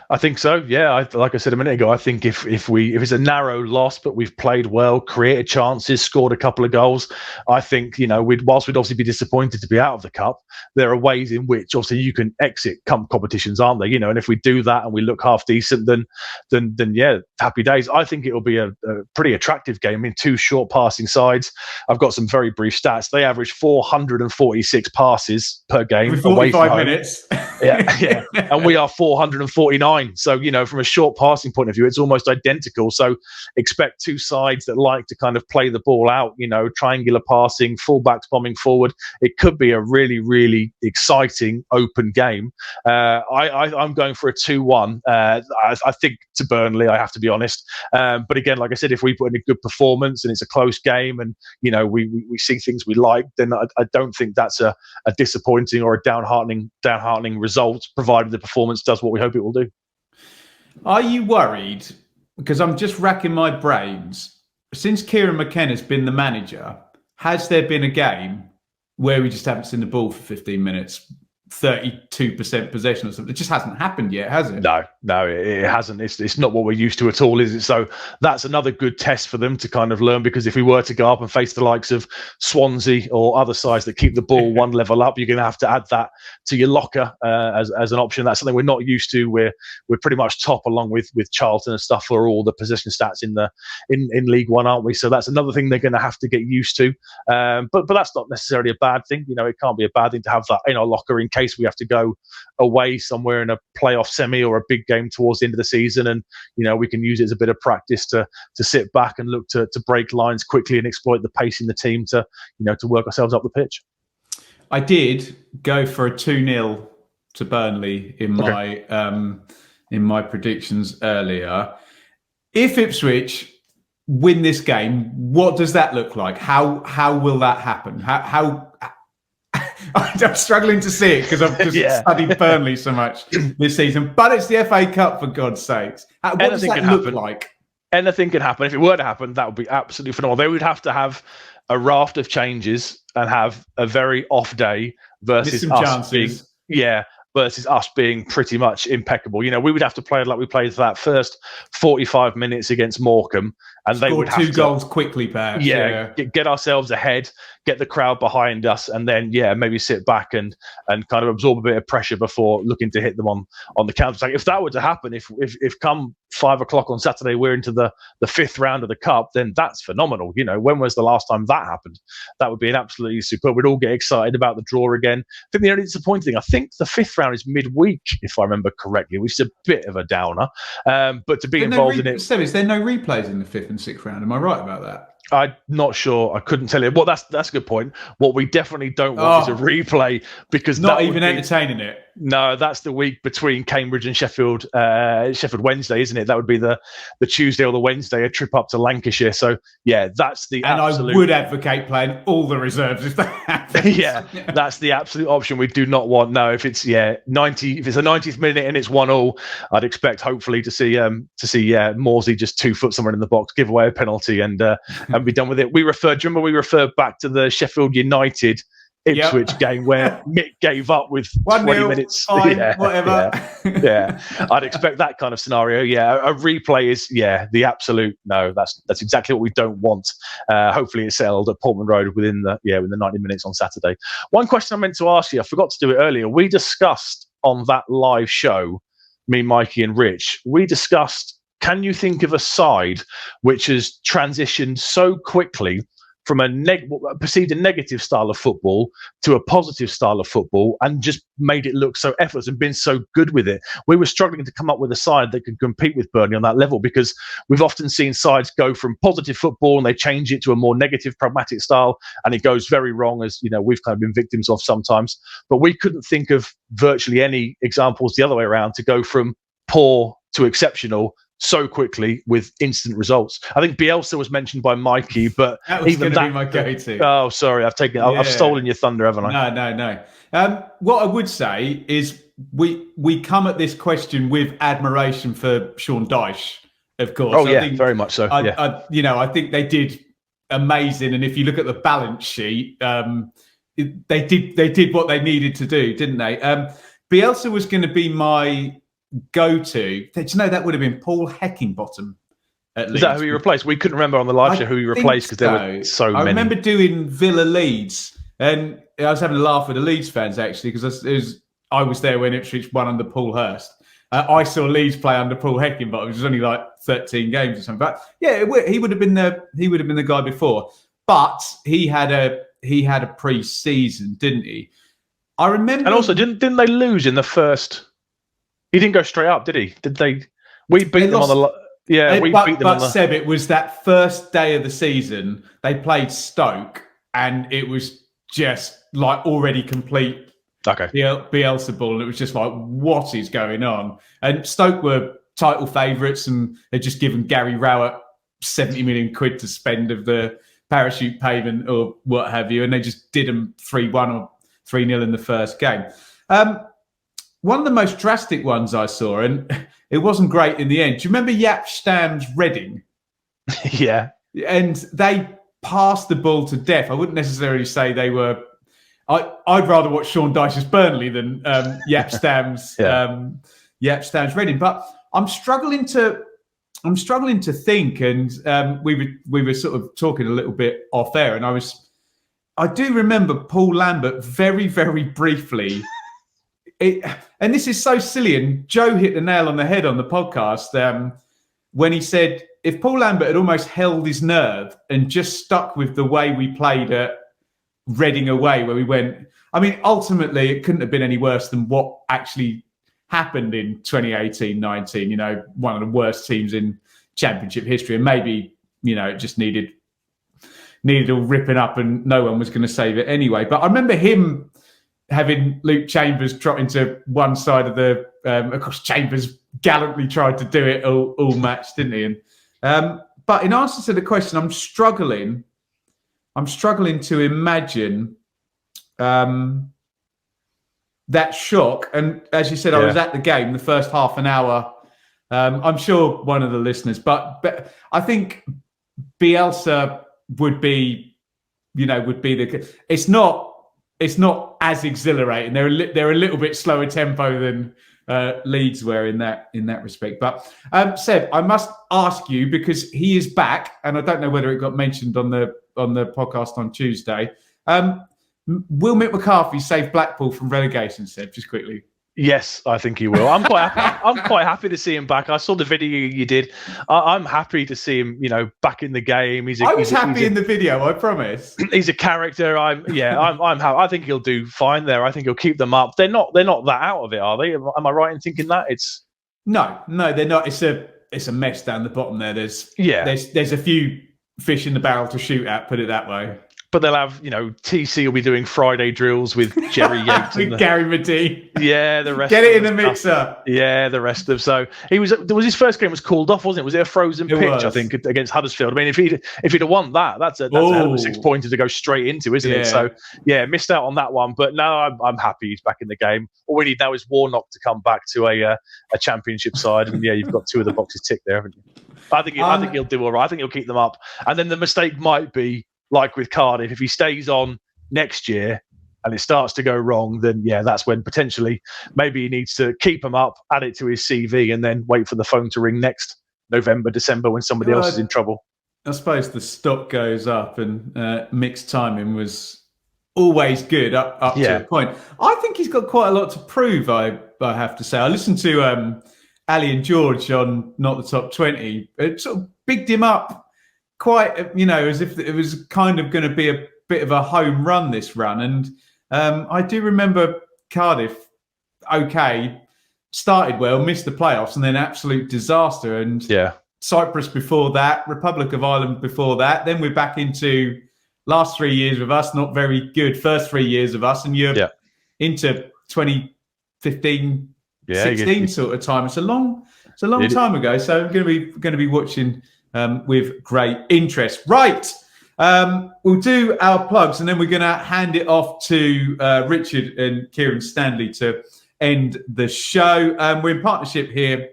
I think so. Yeah, like I said a minute ago, I think if it's a narrow loss, but we've played well, created chances, scored a couple of goals, I think, whilst we'd obviously be disappointed to be out of the cup, there are ways in which obviously you can exit competitions, aren't there? And if we do that and we look half decent, then yeah, happy days. I think it'll be a pretty attractive game. I mean, two short passing sides. I've got some very brief stats. They average 446 passes per game. Every 45 minutes. Yeah. And we are 449. So, from a short passing point of view, it's almost identical. So expect two sides that like to kind of play the ball out, triangular passing, fullbacks bombing forward. It could be a really, really exciting open game. I'm going for a 2-1. I think to Burnley, I have to be honest. But again, like I said, if we put in a good performance and it's a close game and, we see things we like, then I don't think that's a disappointing or a downheartening result, provided the performance does what we hope it will do. Are you worried? Because I'm just racking my brains. Since Kieren McKenna's been the manager, has there been a game where we just haven't seen the ball for 15 minutes? 32% possession or something. It just hasn't happened yet, has it? No, it hasn't. It's not what we're used to at all, is it? So that's another good test for them to kind of learn, because if we were to go up and face the likes of Swansea or other sides that keep the ball one level up, you're going to have to add that to your locker as an option. That's something we're not used to. We're pretty much top, along with Charlton and stuff, for all the possession stats in League One, aren't we? So that's another thing they're going to have to get used to. But that's not necessarily a bad thing. It can't be a bad thing to have that in our locker in case we have to go away somewhere in a playoff semi or a big game towards the end of the season, and we can use it as a bit of practice to sit back and look to break lines quickly and exploit the pace in the team to work ourselves up the pitch. I did go for a 2-0 to Burnley in my predictions earlier. If Ipswich win this game, what does that look like? How will that happen? How I'm struggling to see it because I've just studied Burnley so much this season. But it's the FA Cup, for God's sakes. What does that look like? Anything could happen. If it were to happen, that would be absolutely phenomenal. They would have to have a raft of changes and have a very off day versus us being pretty much impeccable. You know, we would have to play like we played that first 45 minutes against Morecambe, and they would have 2 goals quickly, perhaps. Get ourselves ahead, get the crowd behind us, and then maybe sit back and kind of absorb a bit of pressure before looking to hit them on the counter attack. If that were to happen, if come 5 o'clock on Saturday we're into the 5th round of the cup, then that's phenomenal. You know, when was the last time that happened? That would be an absolutely superb. We'd all get excited about the draw again. I think the only disappointing thing, I think the 5th round is midweek, if I remember correctly, which is a bit of a downer. But to be involved in it, is there no replays in the 5th and 6th round? Am I right about that? I'm not sure. I couldn't tell you. Well, that's a good point. What we definitely don't want is a replay, because not even entertaining it. No, that's the week between Cambridge and Sheffield Wednesday, isn't it? That would be the Tuesday or the Wednesday, a trip up to Lancashire. So that's the absolute. I would advocate playing all the reserves if that happens. That's the absolute option we do not want. No, if it's 90, if it's a 90th minute and it's 1-1, I'd expect hopefully to see Morsey just 2 foot somewhere in the box, give away a penalty, and be done with it. We referred back to the Sheffield United Ipswich game where Mick gave up with 20 minutes. Fine, whatever. I'd expect that kind of scenario. A replay is the absolute no. That's exactly what we don't want. Hopefully it's settled at Portman Road within the 90 minutes on Saturday. One question I meant to ask you, I forgot to do it earlier. We discussed on that live show, me, Mikey, and Rich. We discussed, can you think of a side which has transitioned so quickly from perceived a negative style of football to a positive style of football, and just made it look so effortless and been so good with it? We were struggling to come up with a side that could compete with Burnley on that level, because we've often seen sides go from positive football and they change it to a more negative, pragmatic style, and it goes very wrong, as you know, we've kind of been victims of sometimes. But we couldn't think of virtually any examples the other way around to go from poor to exceptional so quickly with instant results. I think Bielsa was mentioned by Mikey, but that was going to be my go-to. Oh, sorry, I've stolen your thunder, haven't I? No. What I would say is we come at this question with admiration for Sean Dyche, of course. Oh, I think, very much so. I think they did amazing, and if you look at the balance sheet, they did what they needed to do, didn't they? Bielsa was going to be my go-to. Did you know that would have been Paul Heckingbottom at Leeds? Is that who he replaced? We couldn't remember on the live show who he replaced, because there were so many. I remember doing Villa Leeds, and I was having a laugh with the Leeds fans, actually, because I was there when Ipswich won under Paul Hurst. I saw Leeds play under Paul Heckingbottom, which was only like 13 games or something. But he would have been the guy before. But he had a pre-season, didn't he? I remember. And also, didn't they lose in the first? He didn't go straight up, did he? Did they? We beat them on the. Yeah, we beat them on the. But Seb, it was that first day of the season. They played Stoke, and it was just like already complete. Okay. Bielsa ball, and it was just like, what is going on? And Stoke were title favourites, and they'd just given Gary Rowett 70 million quid to spend of the parachute payment or what have you, and they just did them 3-1 or 3-0 in the first game. One of the most drastic ones I saw, and it wasn't great in the end. Do you remember Jaap Stam's Reading? Yeah. And they passed the ball to death. I wouldn't necessarily say they were. I'd rather watch Sean Dyche's Burnley than Jaap Stam's Reading. But I'm struggling to think, and we were sort of talking a little bit off air, and I do remember Paul Lambert very, very briefly. And this is so silly, and Joe hit the nail on the head on the podcast when he said, if Paul Lambert had almost held his nerve and just stuck with the way we played at Reading away, where we went, I mean, ultimately it couldn't have been any worse than what actually happened in 2018-19, you know, one of the worst teams in Championship history, and maybe, you know, it just needed all ripping up and no one was going to save it anyway. But I remember him having Luke Chambers trotting to one side of the, of course, Chambers gallantly tried to do it all match, didn't he? And but in answer to the question, I'm struggling to imagine that shock. And as you said, I was at the game the first half an hour. I'm sure one of the listeners, but I think Bielsa would be the. It's not as exhilarating. They're a little bit slower tempo than Leeds were in that respect. But Seb, I must ask you, because he is back, and I don't know whether it got mentioned on the podcast on Tuesday. Will Mick McCarthy save Blackpool from relegation, Seb? Just quickly. Yes, I think he will. I'm quite happy to see him back. I saw the video you did. I'm happy to see him, back in the game. I was happy in the video, I promise. He's a character. I'm happy. I think he'll do fine there. I think he'll keep them up. They're not that out of it, are they? Am I right in thinking that? No, they're not. It's a mess down the bottom there. There's a few fish in the barrel to shoot at, put it that way. But they'll have, TC will be doing Friday drills with Jerry Yates. With Gary Medee. Yeah, the rest. Get it in the mixer. Yeah, the rest of. So his first game was called off, wasn't it? Was it a frozen pitch, I think, against Huddersfield? I mean, if he'd have won that's a hell of a 6-pointer to go straight into, isn't it? So, missed out on that one. But no, I'm happy he's back in the game. All we need now is Warnock to come back to a championship side. And you've got two of the boxes ticked there, haven't you? I think he'll do all right. I think he'll keep them up. And then the mistake might be, like with Cardiff, if he stays on next year and it starts to go wrong, then that's when potentially maybe he needs to keep him up, add it to his CV, and then wait for the phone to ring next November, December when somebody else is in trouble. I suppose the stock goes up, and Mick's timing was always good up to a point. I think he's got quite a lot to prove, I have to say. I listened to Ali and George on Not the Top 20. It sort of bigged him up quite, as if it was kind of going to be a bit of a home run, this run. And I do remember Cardiff, started well, missed the playoffs, and then absolute disaster. And Cyprus before that, Republic of Ireland before that. Then we're back into last 3 years with us, not very good first 3 years of us. And you're into 2015, 16 sort of time. It's a long time ago. So I'm going to be watching with great interest. Right. We'll do our plugs, and then we're going to hand it off to Richard and Kieren Standley to end the show. We're in partnership here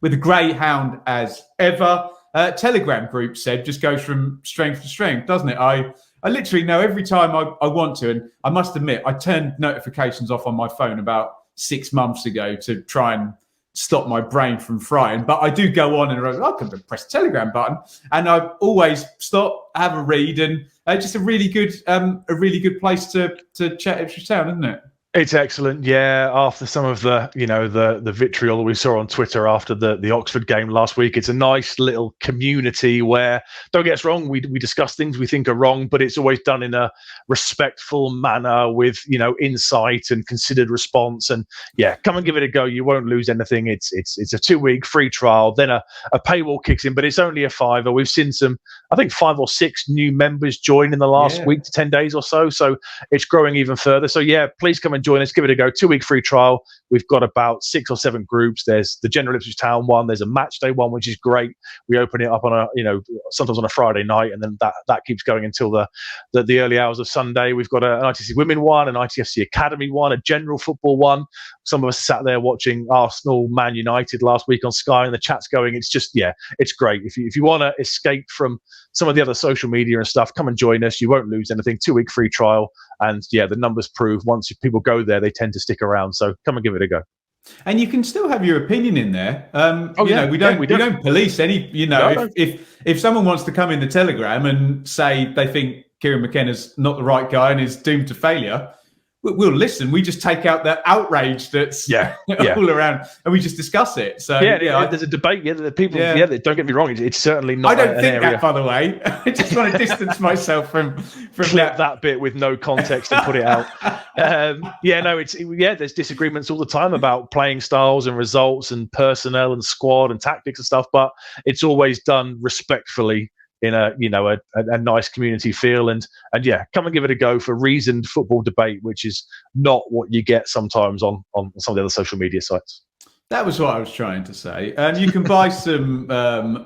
with the Greyhound as ever. Telegram group said just goes from strength to strength, doesn't it? I literally know every time I want to, and I must admit, I turned notifications off on my phone about 6 months ago to try and stop my brain from frying, but I do go on and I can press the Telegram button, and I always stop, have a read, and just a really good place to chat Ipswich Town, isn't it? It's excellent, after some of the the vitriol that we saw on Twitter after the Oxford game last week. It's a nice little community where, don't get us wrong, we discuss things we think are wrong, but it's always done in a respectful manner with insight and considered response. And come and give it a go. You won't lose anything. It's a 2-week free trial, then a paywall kicks in, but it's only a $5. We've seen some, I think 5 or 6 new members join in the last week to 10 days or so. So it's growing even further. So please come and join us, give it a go. 2-week free trial. We've got about 6 or 7 groups. There's the general Ipswich Town one. There's a match day one, which is great. We open it up on sometimes on a Friday night, and then that keeps going until the early hours of Sunday. We've got an ITFC Women one, an ITFC Academy one, a general football one. Some of us sat there watching Arsenal Man United last week on Sky, and the chat's going. It's just it's great. If you want to escape from some of the other social media and stuff, come and join us. You won't lose anything. 2-week free trial. And the numbers prove once people go there, they tend to stick around. So come and give it a go. And you can still have your opinion in there. We don't police any. If someone wants to come in the Telegram and say they think Kieren McKenna's not the right guy and is doomed to failure, we'll listen. We just take out the outrage that's all around, and we just discuss it. So there's a debate. People. Don't get me wrong. It's certainly not. I don't think that, by the way. I just want to distance myself from clip that bit with no context and put it out. There's disagreements all the time about playing styles and results and personnel and squad and tactics and stuff, but it's always done respectfully in a nice community feel, and yeah, come and give it a go for reasoned football debate, which is not what you get sometimes on some of the other social media sites. That was what I was trying to say. You can buy some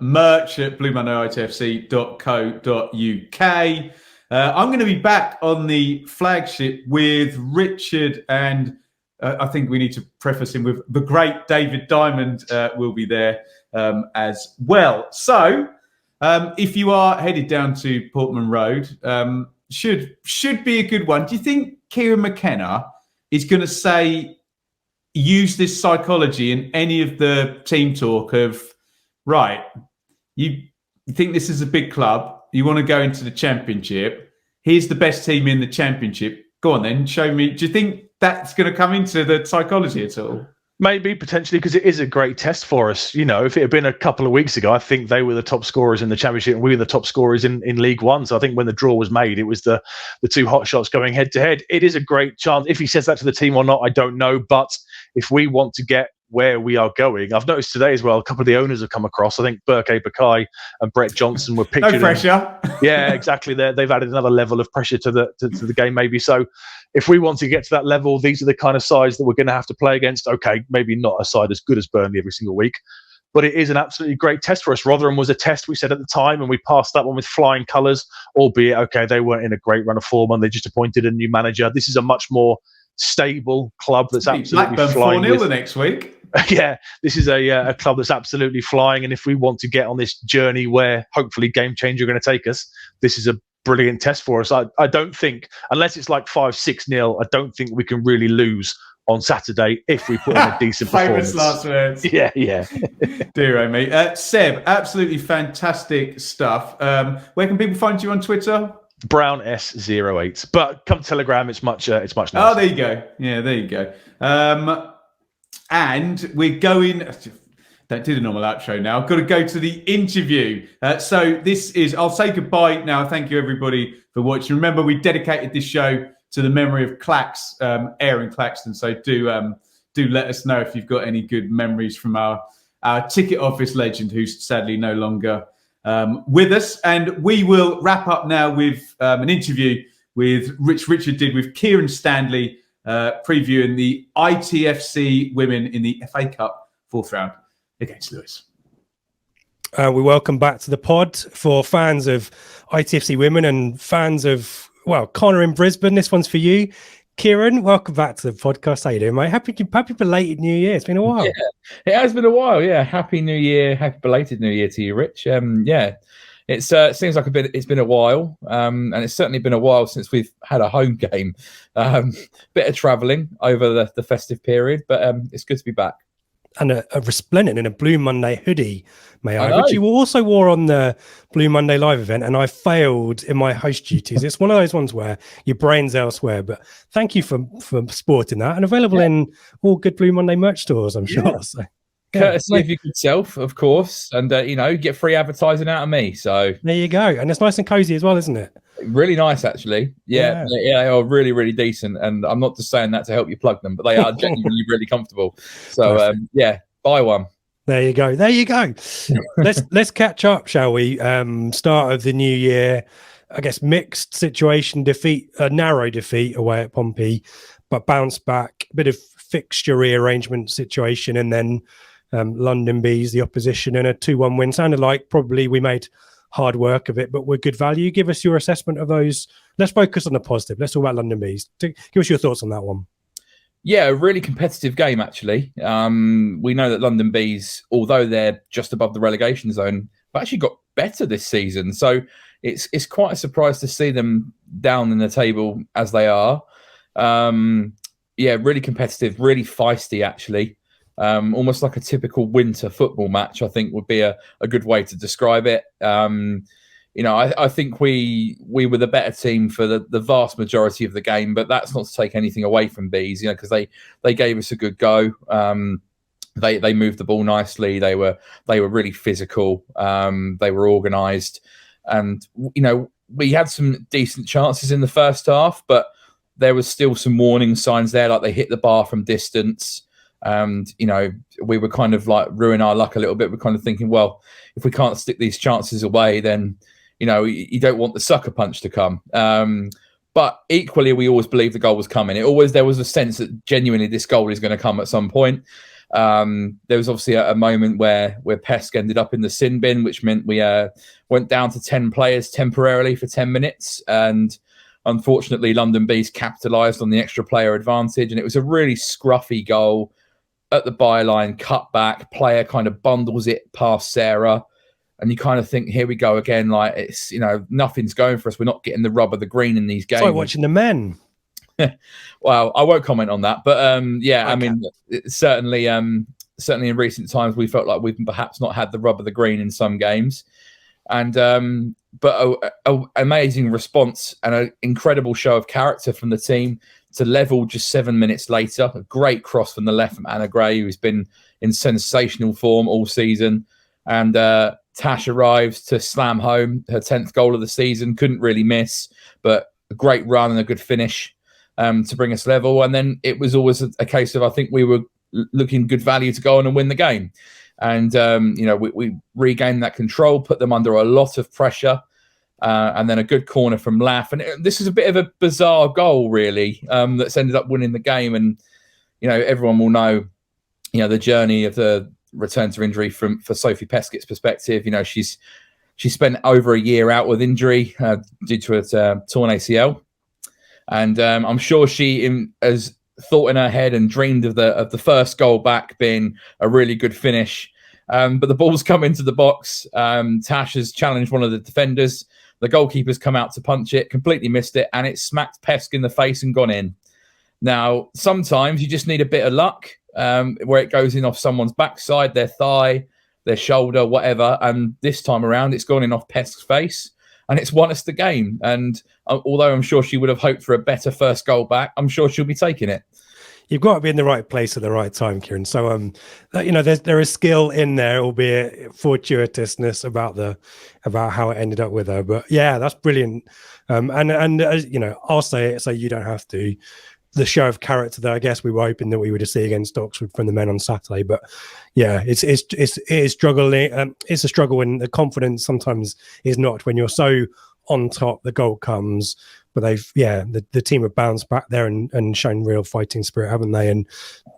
merch at bluemondayitfc.co.uk. I'm going to be back on the Flagship with Richard, and I think we need to preface him with the great David Diamond will be there as well. So if you are headed down to Portman Road, should be a good one. Do you think Kieren McKenna is going to use this psychology in any of the team talk of, right, you think this is a big club, you want to go into the Championship, here's the best team in the Championship, go on then, show me. Do you think that's going to come into the psychology at all? Maybe, potentially, because it is a great test for us. If it had been a couple of weeks ago, I think they were the top scorers in the Championship and we were the top scorers in League One. So I think when the draw was made, it was the two hotshots going head to head. It is a great chance. If he says that to the team or not, I don't know. But if we want to get where we are going, I've noticed today as well, a couple of the owners have come across. I think Burke Bakai and Brett Johnson were pictured. No pressure. Yeah, exactly. They've added another level of pressure to the game, maybe. So if we want to get to that level, these are the kind of sides that we're going to have to play against. Okay, maybe not a side as good as Burnley every single week, but it is an absolutely great test for us. Rotherham was a test, we said at the time, and we passed that one with flying colours, albeit, okay, they weren't in a great run of form and they just appointed a new manager. This is a much more stable club that's absolutely Blackburn flying. 4-0 the next week. Yeah, this is a club that's absolutely flying, and if we want to get on this journey where hopefully Game Changer are going to take us, this is a brilliant test for us. I don't think, unless it's like 5-6-0, I don't think we can really lose on Saturday if we put in a decent performance. Famous last words. Yeah. Dear oh me. Seb, absolutely fantastic stuff. Where can people find you on Twitter? Brown S08, but come Telegram, it's much nicer. Oh, there you go. Yeah, there you go. And we're going. Don't do the normal outro now. I've got to go to the interview. So this is. I'll say goodbye now. Thank you everybody for watching. Remember, we dedicated this show to the memory of Clax, Aaron Claxton. So do let us know if you've got any good memories from our ticket office legend, who's sadly no longer with us. And we will wrap up now with an interview with Richard did with Kieren Standley, previewing the ITFC women in the FA Cup 4th round against Lewes. We welcome back to the pod for fans of ITFC women and fans of, Connor in Brisbane. This one's for you. Kieren, welcome back to the podcast. How you doing, mate? Happy belated New Year. It's been a while. Yeah, it has been a while. Yeah, happy New Year. Happy belated New Year to you, Rich. It seems like it's been a while, and it's certainly been a while since we've had a home game. Bit of travelling over the festive period, but it's good to be back. And a resplendent in a Blue Monday hoodie, may I? Which you also wore on the Blue Monday live event, and I failed in my host duties. It's one of those ones where your brain's elsewhere, but thank you for sporting that, and available in all good Blue Monday merch stores, I'm sure. So. Courtesy of your good self, of course, and get free advertising out of me. So there you go, and it's nice and cozy as well, isn't it? Really nice, actually. Yeah, they are really, really decent, and I'm not just saying that to help you plug them, but they are genuinely really comfortable. So buy one. There you go. Let's catch up, shall we? Start of the new year, I guess mixed situation, a narrow defeat away at Pompey, but bounce back, a bit of fixture rearrangement situation, and then London Bees, the opposition, and a 2-1 win. Sounded like probably we made hard work of it, but we're good value. Give us your assessment of those. Let's focus on the positive. Let's talk about London Bees. Give us your thoughts on that one. Yeah, a really competitive game, actually. We know that London Bees, although they're just above the relegation zone, have actually got better this season. So it's quite a surprise to see them down in the table as they are. Really competitive, really feisty, actually. Almost like a typical winter football match, I think would be a good way to describe it. I think we were the better team for the vast majority of the game, but that's not to take anything away from Bees, because they gave us a good go. They moved the ball nicely. They were really physical. They were organised, and we had some decent chances in the first half, but there was still some warning signs there, like they hit the bar from distance. And we were kind of like ruin our luck a little bit. We're kind of thinking, well, if we can't stick these chances away, then you don't want the sucker punch to come. But equally, we always believed the goal was coming. There was a sense that genuinely this goal is going to come at some point. There was obviously a moment where Pesk ended up in the sin bin, which meant we went down to 10 players temporarily for 10 minutes. And unfortunately, London Bees capitalised on the extra player advantage. And it was a really scruffy goal at the byline, cut back, player kind of bundles it past Sarah. And you kind of think, here we go again. Like, it's, nothing's going for us. We're not getting the rub of the green in these games. It's like watching the men. Well, I won't comment on that. But I mean, certainly in recent times, we felt like we've perhaps not had the rub of the green in some games. And but an amazing response and an incredible show of character from the team to level just 7 minutes later. A great cross from the left from Anna Gray, who's been in sensational form all season. And Tash arrives to slam home her 10th goal of the season. Couldn't really miss, but a great run and a good finish to bring us level. And then it was always a case of, I think we were looking good value to go on and win the game. And, we regained that control, put them under a lot of pressure. And then a good corner from Laff. And this is a bit of a bizarre goal, really, that's ended up winning the game. And, everyone will know, the journey of the return to injury for Sophie Peskett's perspective. She spent over a year out with injury due to a torn ACL. And I'm sure she has thought in her head and dreamed of the first goal back being a really good finish. But the ball's come into the box. Tash has challenged one of the defenders. The goalkeeper's come out to punch it, completely missed it, and it smacked Pesk in the face and gone in. Now, sometimes you just need a bit of luck where it goes in off someone's backside, their thigh, their shoulder, whatever. And this time around, it's gone in off Pesk's face, and it's won us the game. And although I'm sure she would have hoped for a better first goal back, I'm sure she'll be taking it. You've got to be in the right place at the right time, Kieren. So, there is skill in there, albeit fortuitousness about how it ended up with her. But yeah, that's brilliant. And I'll say it so you don't have to. The show of character that I guess we were hoping that we would see against Oxford from the men on Saturday. But yeah, it is struggling. It's a struggle, and the confidence sometimes is not when you're so on top. The goal comes. But the team have bounced back there and shown real fighting spirit, haven't they? And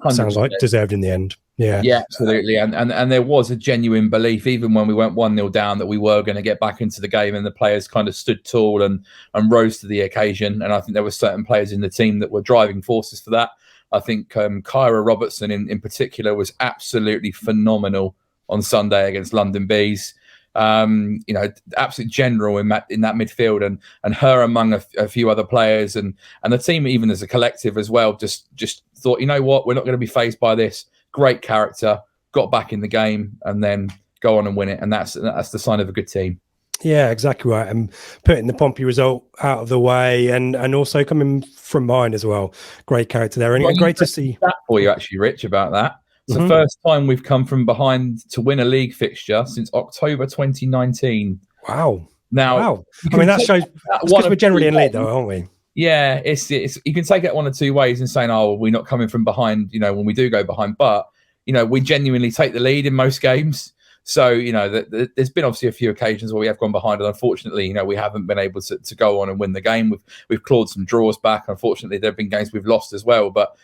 100%. Sounds like deserved in the end. Yeah, absolutely. And there was a genuine belief, even when we went 1-0 down, that we were going to get back into the game, and the players kind of stood tall and rose to the occasion. And I think there were certain players in the team that were driving forces for that. I think Kyra Robertson in particular was absolutely phenomenal on Sunday against London Bees. Absolute general in that midfield, and her among a few other players, and the team even as a collective as well, just thought, we're not going to be fazed by this. Great character, got back in the game, and then go on and win it, and that's the sign of a good team. Yeah, exactly right. And putting the Pompey result out of the way, and also coming from behind as well. Great character there, and great to see that for you, actually, Rich, about that. It's the first time we've come from behind to win a league fixture since October 2019. Wow. Now, I mean, that shows because we're generally in lead, though, aren't we? Yeah, it's you can take it one of two ways and saying, we're not coming from behind, when we do go behind. But, we genuinely take the lead in most games. So, there's been obviously a few occasions where we have gone behind, and unfortunately, we haven't been able to go on and win the game. We've clawed some draws back. Unfortunately, there have been games we've lost as well. But,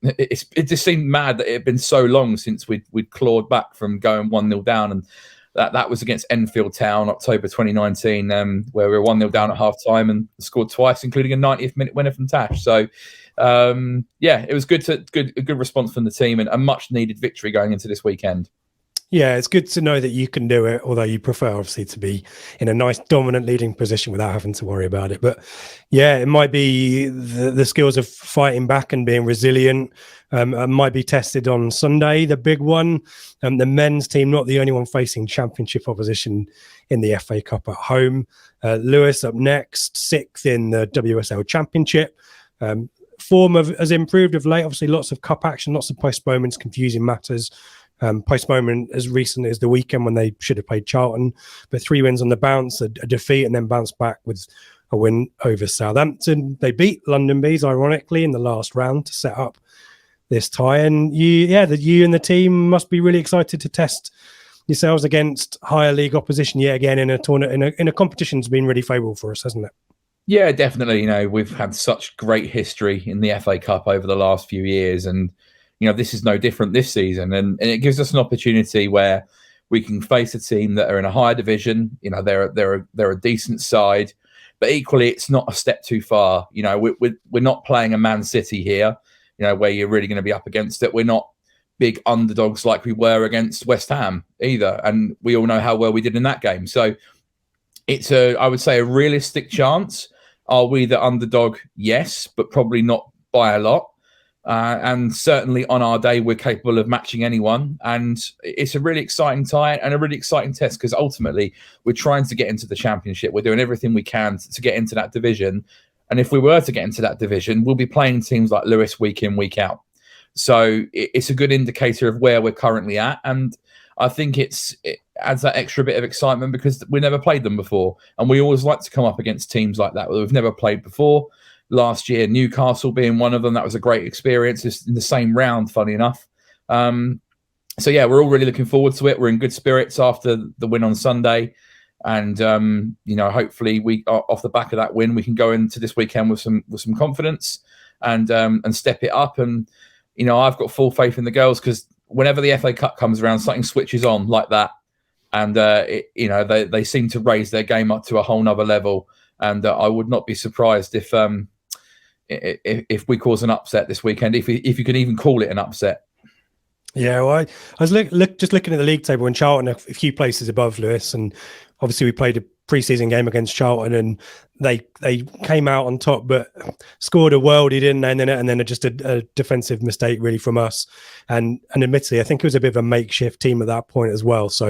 it just seemed mad that it had been so long since we'd clawed back from going 1-0 down, and that was against Enfield Town, October 2019, where we were 1-0 down at half time and scored twice, including a 90th minute winner from Tash. So it was a good response from the team, and a much needed victory going into this weekend. Yeah, it's good to know that you can do it, although you prefer obviously to be in a nice dominant leading position without having to worry about it. But yeah, it might be the skills of fighting back and being resilient might be tested on Sunday, the big one. The men's team, not the only one facing championship opposition in the FA Cup at home. Lewes up next, 6th in the WSL Championship. Form has improved of late. Obviously, lots of cup action, lots of postponements, confusing matters. Postponement as recent as the weekend when they should have played Charlton, but 3 wins on the bounce, a defeat, and then bounced back with a win over Southampton. They beat London Bees, ironically, in the last round to set up this tie. And you and the team must be really excited to test yourselves against higher league opposition yet again in a tournament, in a competition has been really favourable for us, hasn't it? Yeah, definitely. You know, we've had such great history in the FA Cup over the last few years, and you know, this is no different this season. And it gives us an opportunity where we can face a team that are in a higher division. You know, they're a decent side, but equally, it's not a step too far. You know, we're not playing a Man City here, you know, where you're really going to be up against it. We're not big underdogs like we were against West Ham either, and we all know how well we did in that game. So it's I would say, a realistic chance. Are we the underdog? Yes, but probably not by a lot. And certainly on our day, we're capable of matching anyone. And it's a really exciting tie and a really exciting test, because ultimately we're trying to get into the Championship. We're doing everything we can to get into that division. And if we were to get into that division, we'll be playing teams like Lewes week in, week out. So it's a good indicator of where we're currently at. And I think it adds that extra bit of excitement because we never played them before. And we always like to come up against teams like that we've never played before. Last year, Newcastle being one of them, that was a great experience. It's in the same round, funny enough. So, yeah, we're all really looking forward to it. We're in good spirits after the win on Sunday. And, you know, hopefully we off the back of that win, we can go into this weekend with some confidence and step it up. And, you know, I've got full faith in the girls, because whenever the FA Cup comes around, something switches on like that. And, you know, they seem to raise their game up to a whole nother level. And I would not be surprised if we cause an upset this weekend, if you can even call it an upset. Yeah, well, I was just looking at the league table, and Charlton are a few places above Lewes, and obviously we played a pre-season game against Charlton, and they came out on top, but scored a worldie, didn't they? And then just a defensive mistake really from us, and admittedly, I think it was a bit of a makeshift team at that point as well. So,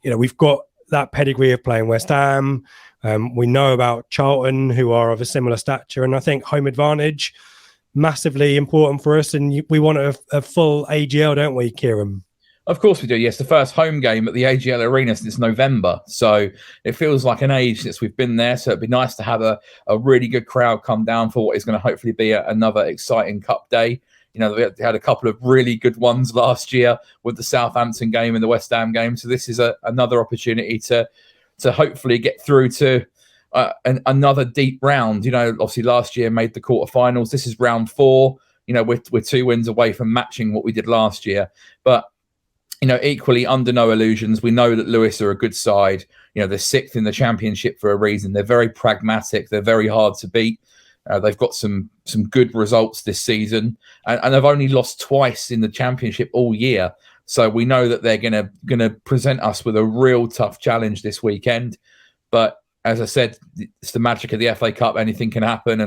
you know, we've got that pedigree of playing West Ham. We know about Charlton, who are of a similar stature, and I think home advantage massively important for us. And we want a full AGL, don't we, Kieren? Of course we do. Yes, the first home game at the AGL Arena since November, so it feels like an age since we've been there. So it'd be nice to have a really good crowd come down for what is going to hopefully be another exciting cup day. You know, we had a couple of really good ones last year with the Southampton game and the West Ham game. So this is another opportunity to hopefully get through to another deep round. You know, obviously last year made the quarterfinals. This is round 4. You know, we're 2 wins away from matching what we did last year. But, you know, equally, under no illusions, we know that Lewes are a good side. You know, they're 6th in the Championship for a reason. They're very pragmatic. They're very hard to beat. They've got some good results this season, and they've only lost twice in the Championship all year. So we know that they're gonna present us with a real tough challenge this weekend. But as I said, it's the magic of the FA Cup. Anything can happen,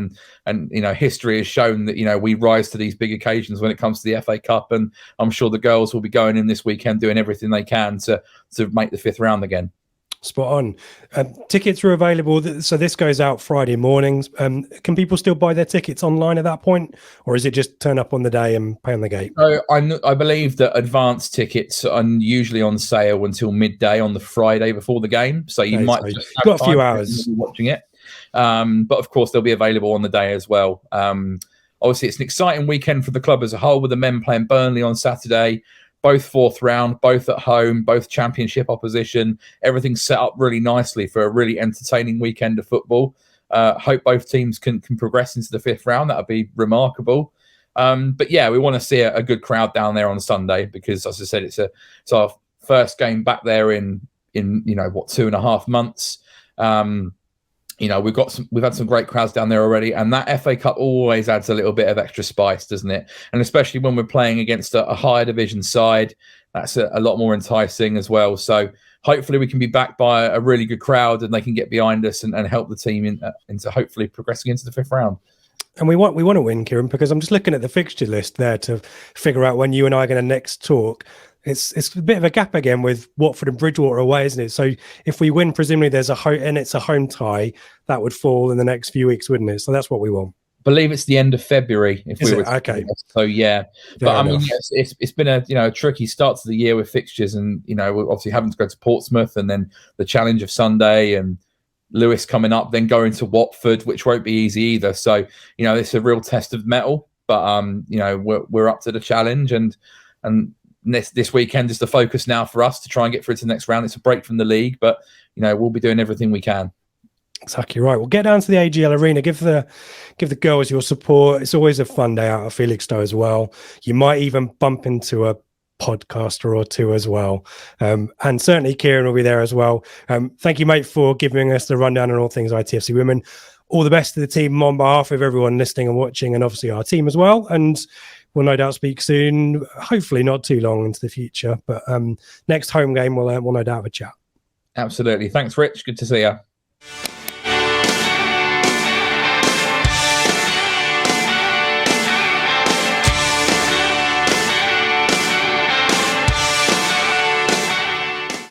and you know, history has shown that, you know, we rise to these big occasions when it comes to the FA Cup. And I'm sure the girls will be going in this weekend doing everything they can to make the 5th round again. Spot on. Tickets are available. So this goes out Friday mornings. Can people still buy their tickets online at that point, or is it just turn up on the day and pay on the gate? So I believe that advance tickets are usually on sale until midday on the Friday before the game. So you might just have got a few hours watching it. But of course, they'll be available on the day as well. Obviously, it's an exciting weekend for the club as a whole, with the men playing Burnley on Saturday. Both 4th round, both at home, both Championship opposition. Everything's set up really nicely for a really entertaining weekend of football. Hope both teams can progress into the 5th round. That would be remarkable. But yeah, we want to see a good crowd down there on Sunday, because, as I said, it's our first game back there in 2.5 months. You know, we've had some great crowds down there already, and that FA Cup always adds a little bit of extra spice, doesn't it? And especially when we're playing against a higher division side, that's a lot more enticing as well. So hopefully we can be backed by a really good crowd, and they can get behind us and help the team into hopefully progressing into the 5th round. And we want to win, Kieren, because I'm just looking at the fixture list there to figure out when you and I are going to next talk. It's a bit of a gap again with Watford and Bridgewater away, isn't it? So if we win, presumably there's it's a home tie, that would fall in the next few weeks, wouldn't it? So that's what we want. I believe it's the end of February. Okay. So yeah, but I mean, yes, it's been a tricky start to the year with fixtures, and you know, we're obviously having to go to Portsmouth, and then the challenge of Sunday, and Lewes coming up, then going to Watford, which won't be easy either. So you know, it's a real test of mettle, but you know, we're up to the challenge, and this weekend is the focus now for us to try and get through to the next round. It's a break from the league, but we'll be doing everything we can. Exactly right. Well, get down to the AGL Arena. Give the girls your support. It's always a fun day out at Felixstowe as well. You might even bump into a podcaster or two as well. And certainly Kieren will be there as well. Thank you, mate, for giving us the rundown on all things ITFC Women. All the best to the team on behalf of everyone listening and watching, and obviously our team as well. And we'll no doubt speak soon, hopefully not too long into the future. But next home game, we'll no doubt have a chat. Absolutely. Thanks, Rich. Good to see you.